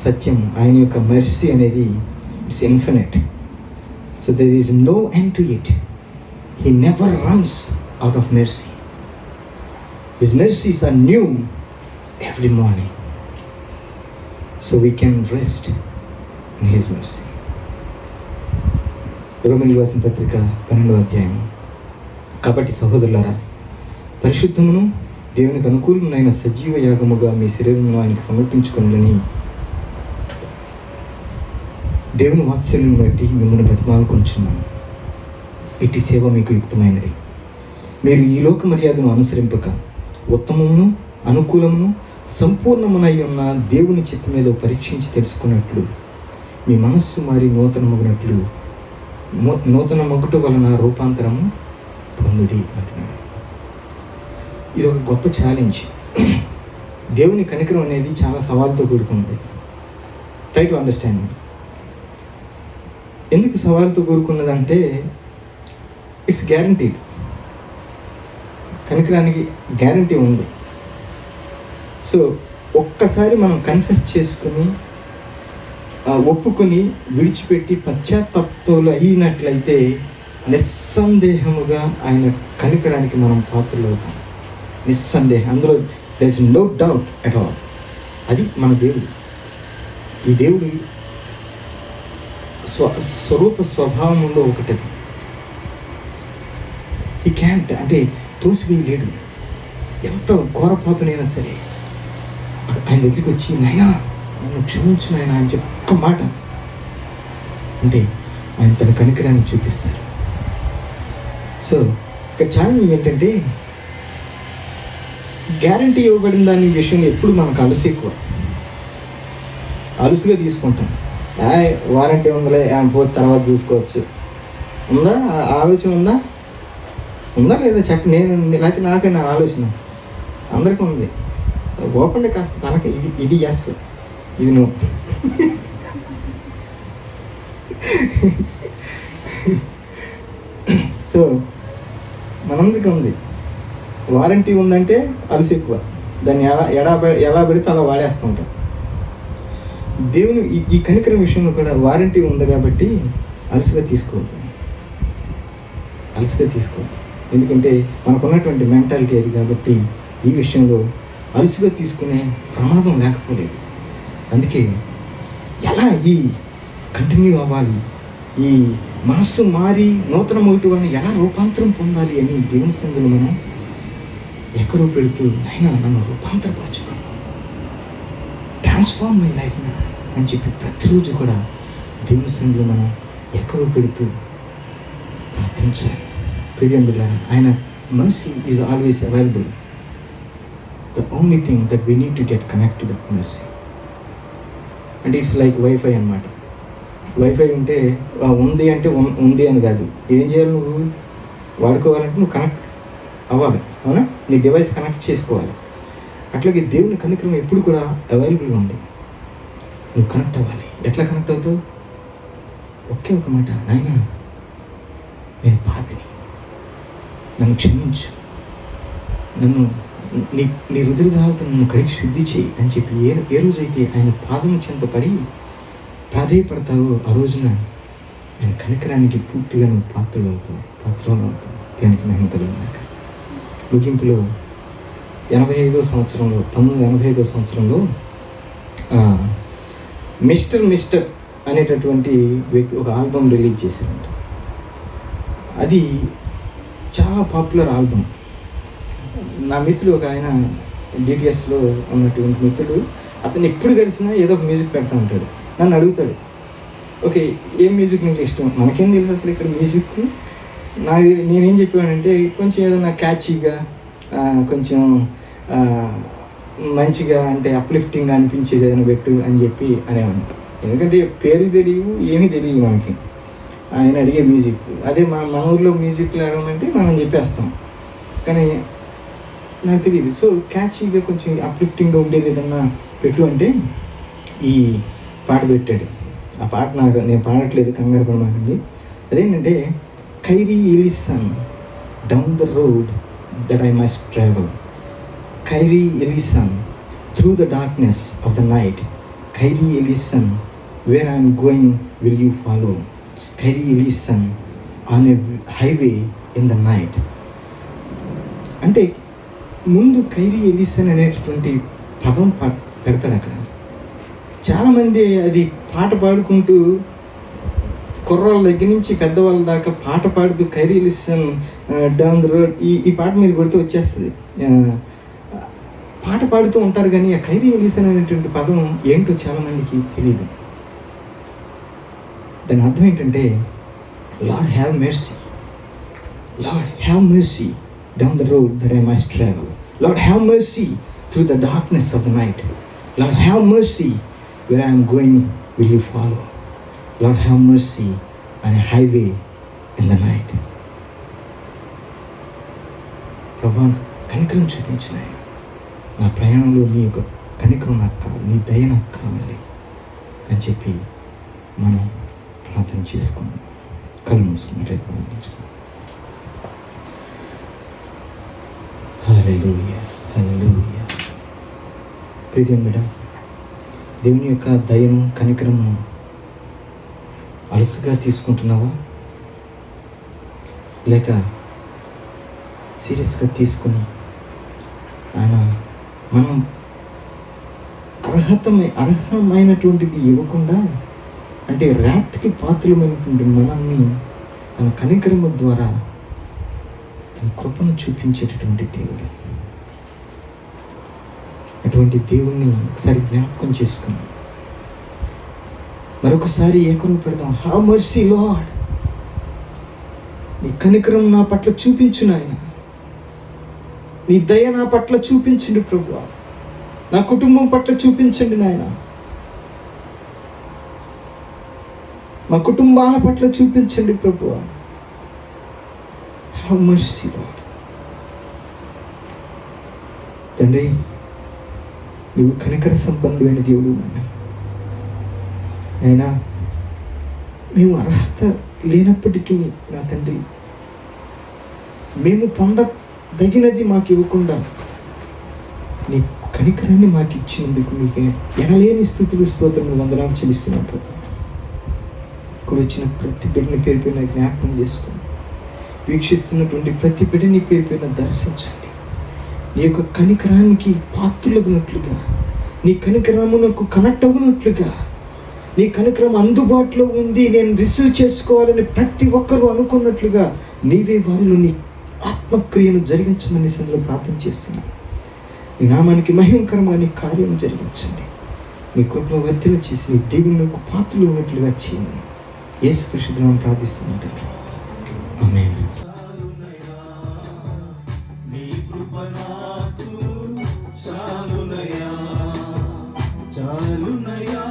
S4: సత్యం, ఆయన యొక్క మెర్సీ అనేది it's infinite. So there is no end to it. He never runs out of mercy. His mercies are new every morning. So we can rest in his mercy. రోమీయులకు రాసిన పత్రిక 12వ అధ్యాయం. కాబట్టి సహోదరులారా, పరిశుద్ధమును దేవునికి అనుకూలమైన సజీవ యాగముగా మీ శరీరమును ఆయనకు సమర్పించుకొనులని దేవుని వాత్సల్యం బట్టి మిమ్మల్ని బతిమాలుకొనుచున్నాను. ఇట్టి సేవ మీకు యుక్తమైనది. మీరు ఈ లోక మర్యాదను అనుసరింపక ఉత్తమమును అనుకూలమును సంపూర్ణమునై ఉన్న దేవుని చిత్తం మీద పరీక్షించి తెలుసుకున్నట్లు మీ మనస్సు మారి నూతన మగుట వలన రూపాంతరము పొందుడి అంటున్నాడు. ఇది ఒక గొప్ప ఛాలెంజ్. దేవుని కనికరం అనేది చాలా సవాల్తో కూడుకుంది. ట్రై టు అండర్స్టాండ్ మీ. ఎందుకు సవాల్తో కూడుకున్నదంటే ఇట్స్ గ్యారంటీడ్. కనికరానికి గ్యారంటీ ఉంది. సో ఒక్కసారి మనం కన్ఫెస్ చేసుకుని ఒప్పుకొని విడిచిపెట్టి పశ్చాత్తాపంలో అయినట్లయితే నిస్సందేహముగా ఆయన కనికరానికి మనం పాత్రలు అవుతాం. నిస్సందేహం, అందులో there is no doubt at all. అది మన దేవుడు. ఈ దేవుడు స్వరూప స్వభావంలో ఒకటది. ఈ క్యాంట్ అంటే తోసివేయలేడు. ఎంత ఘోరపాపనైనా సరే ఆయన దగ్గరికి వచ్చి నాయనా నన్ను క్షమించు నాయనా అని చెప్పి ఒక్క మాట అంటే ఆయన తన కనికరాన్ని చూపిస్తారు. సో ఇక్కడ ఛాలెంజ్ ఏంటంటే గ్యారంటీ ఇవ్వబడిన దాని విషయంలో ఎప్పుడు మనకు అలుసుగా తీసుకుంటాం. వారంటీ ఉందిలే పోతే తర్వాత చూసుకోవచ్చు. ఉందా ఆలోచన ఉందా లేదా చెప్ప. లేకపోతే నాకే నా ఆలోచన అందరికీ ఉంది. ఓపెన్ కాస్త తనకి ఇది ఎస్, ఇది నో. సో మనందరికీ ఉంది. వారంటీ ఉందంటే అలుసు ఎక్కువ. దాన్ని ఎలా పెడితే అలా వాడేస్తూ ఉంటాం. దేవుని ఈ కనికరం విషయంలో కూడా వారంటీ ఉంది కాబట్టి అలుసుగా తీసుకోవద్దు. ఎందుకంటే మనకున్నటువంటి మెంటాలిటీ అది. కాబట్టి ఈ విషయంలో అలుసుగా తీసుకునే ప్రమాదం లేకపోలేదు. అందుకే ఎలా ఈ కంటిన్యూ అవ్వాలి, ఈ మనస్సు మారి నూతన మొదటి వలన ఎలా రూపాంతరం పొందాలి అని దేవుని సందులో మనం ఎక్కడో పెడుతూ అయినా నన్ను రూపాంతరపరచుకున్నాను, ట్రాన్స్ఫార్మ్ మై లైఫ్ అని చెప్పి ప్రతిరోజు కూడా దేవుని సందులో మనం ఎక్కడో పెడుతూ ప్రార్థించాలి. ప్రియమిత్రులారా, ఆయన mercy is always available. The only thing that we need to get connect to that mercy. And it's like Wi-Fi అన్నమాట. వైఫై ఉంటే ఉంది అంటే ఉంది అని కాదు. ఏం చేయాలి, నువ్వు వాడుకోవాలంటే నువ్వు కనెక్ట్ అవ్వాలి. అవునా, నీ డివైస్ కనెక్ట్ చేసుకోవాలి. అట్లాగే దేవుని కనికరం ఎప్పుడు కూడా అవైలబుల్గా ఉంది. నువ్వు కనెక్ట్ అవ్వాలి. ఎట్లా కనెక్ట్ అవుతావు? ఒకే ఒక మాట, నాయనా నేను పాపిని, నన్ను క్షమించు, నన్ను నీ రుద్రదాలతో నన్ను కడిగి శుద్ధి చేయి అని చెప్పి ఏ రోజైతే ఆయన పాదం చెంత పడి ప్రాధేయపడతావో ఆ రోజున ఆయన కనికరానికి పూర్తిగా నువ్వు పాత్రలు అవుతావు. దానికి మహిమ కలుగునాక. ముగింపులో 1985 సంవత్సరంలో మిస్టర్ అనేటటువంటి వ్యక్తి ఒక ఆల్బమ్ రిలీజ్ చేశారంట. అది చాలా పాపులర్ ఆల్బమ్. నా మిత్రుడు ఒక ఆయన డిటిఎస్లో ఉన్నటువంటి మిత్రుడు, అతను ఎప్పుడు కలిసినా ఏదో ఒక మ్యూజిక్ పెడతా ఉంటాడు. నన్ను అడుగుతాడు, ఓకే ఏం మ్యూజిక్ నీకు ఇష్టం? మనకేం తెలుసు అసలు ఇక్కడ మ్యూజిక్. నేనేం చెప్పానంటే కొంచెం ఏదైనా క్యాచీగా, కొంచెం మంచిగా అంటే అప్లిఫ్టింగ్ అనిపించేది ఏదైనా పెట్టు అని చెప్పి అనేవాడిని. ఎందుకంటే పేర్లు తెలియవు, ఏమీ తెలియవు మనకి. ఆయన అడిగే మ్యూజిక్ అదే మన ఊర్లో మ్యూజిక్లు అడగమంటే మనం చెప్పేస్తాం, కానీ నాకు తెలియదు. సో క్యాచీగా కొంచెం అప్లిఫ్టింగ్గా ఉండేది ఏదన్నా పెట్టు అంటే ఈ పాట పెట్టాడు. ఆ పాట నేను పాడట్లేదు, కంగారు పడమాకండి. అదేంటంటే Kyrie eleison down the road that I must travel, Kyrie eleison through the darkness of the night, Kyrie eleison where I'm going will you follow, Kyrie eleison on a highway in the night. అంటే ముందు Khairi Ellison అనేటటువంటి పదం పెడతాడు అక్కడ. చాలామంది అది పాట పాడుకుంటూ, కుర్రాళ్ళ దగ్గర నుంచి పెద్దవాళ్ళ దాకా పాట పాడుతూ Kyrie listen down the road, ఈ పాట మీరు కొడితే వచ్చేస్తుంది. పాట పాడుతూ ఉంటారు, కానీ ఆ కైరీ లిసన్ అనేటువంటి పదం ఏంటో చాలామందికి తెలియదు. దాని అర్థం ఏంటంటే, lord have mercy, lord have mercy down the road that I must travel, lord have mercy through the darkness of the night, lord have mercy where I am going will you follow, lord have mercy on a highway in the night. ప్రభా, కనికరం చూపించిన ఆయన, నా ప్రయాణంలో నీ యొక్క కనికరం నాకు కావాలి, నీ దయ నాకు కావాలి అని చెప్పి మనం ప్రార్థన చేసుకుందాం. కళ్ళు మూసుకున్నట్లయితే ప్రార్థించుకుందాం. హల్లెలూయా, హల్లెలూయా. ప్రియమైన దేవుని యొక్క దయను కనికరము అలసుగా తీసుకుంటున్నావా, లేక సీరియస్గా తీసుకుని ఆయన మనం అర్హమైనటువంటిది ఇవ్వకుండా, అంటే రాత్రికి పాత్రమైనటువంటి మనల్ని తన కనికరము ద్వారా తన కృపను చూపించేటటువంటి దేవుడు. అటువంటి దేవుణ్ణి ఒకసారి జ్ఞాపకం చేసుకుందాం. మరొకసారి ఏకరువు పెడదాం. హౌ మర్సీ లార్డ్, నీ కనికరం నా పట్ల చూపించు నాయన, నీ దయ నా పట్ల చూపించండి ప్రభువా, నా కుటుంబం పట్ల చూపించండి నాయన, మా కుటుంబాల పట్ల చూపించండి ప్రభువా. How mercy lord. తండ్రి, నువ్వు కనికర సంపన్నుడైన దేవుడు నాయన. అయినా మేము అర్హత లేనప్పటికీ నా తండ్రి, మేము పొందదగినది మాకు ఇవ్వకుండా నీ కనికరాన్ని మాకు ఇచ్చినందుకు మీకు ఎనలేని స్థుతులు స్తోత్రములు వందనాలు చెల్లిస్తున్నప్పుడు ఇక్కడ వచ్చిన ప్రతి బిడ్డని పేరు పైన జ్ఞాపకం చేసుకోండి. వీక్షిస్తున్నటువంటి ప్రతి బిడ్డని పేరు పైన దర్శించండి. నీ యొక్క కనికరానికి పాత్రలగినట్లుగా, నీ కనికరమునకు కనెక్ట్ అవ్వనట్లుగా, నీ కనికరం అందుబాటులో ఉంది, నేను రిసీవ్ చేసుకోవాలని ప్రతి ఒక్కరూ అనుకున్నట్లుగా నీవే వారిలో నీ ఆత్మక్రియను జరిగించమని సందులో ప్రార్థన చేస్తున్నాను. నీ నామానికి మహిమకరంగా నీ కార్యం జరిగించండి. నీ కృపలో వర్ధన చేసి నీ దేవునికి పాత్రలు ఉన్నట్లుగా చేయమని యేసు పరిశుద్ధనామమున ప్రార్థిస్తున్నాను తండ్రి. ఆమేన్.
S3: నీ కృప నాకు చాలునయా, చాలునయా.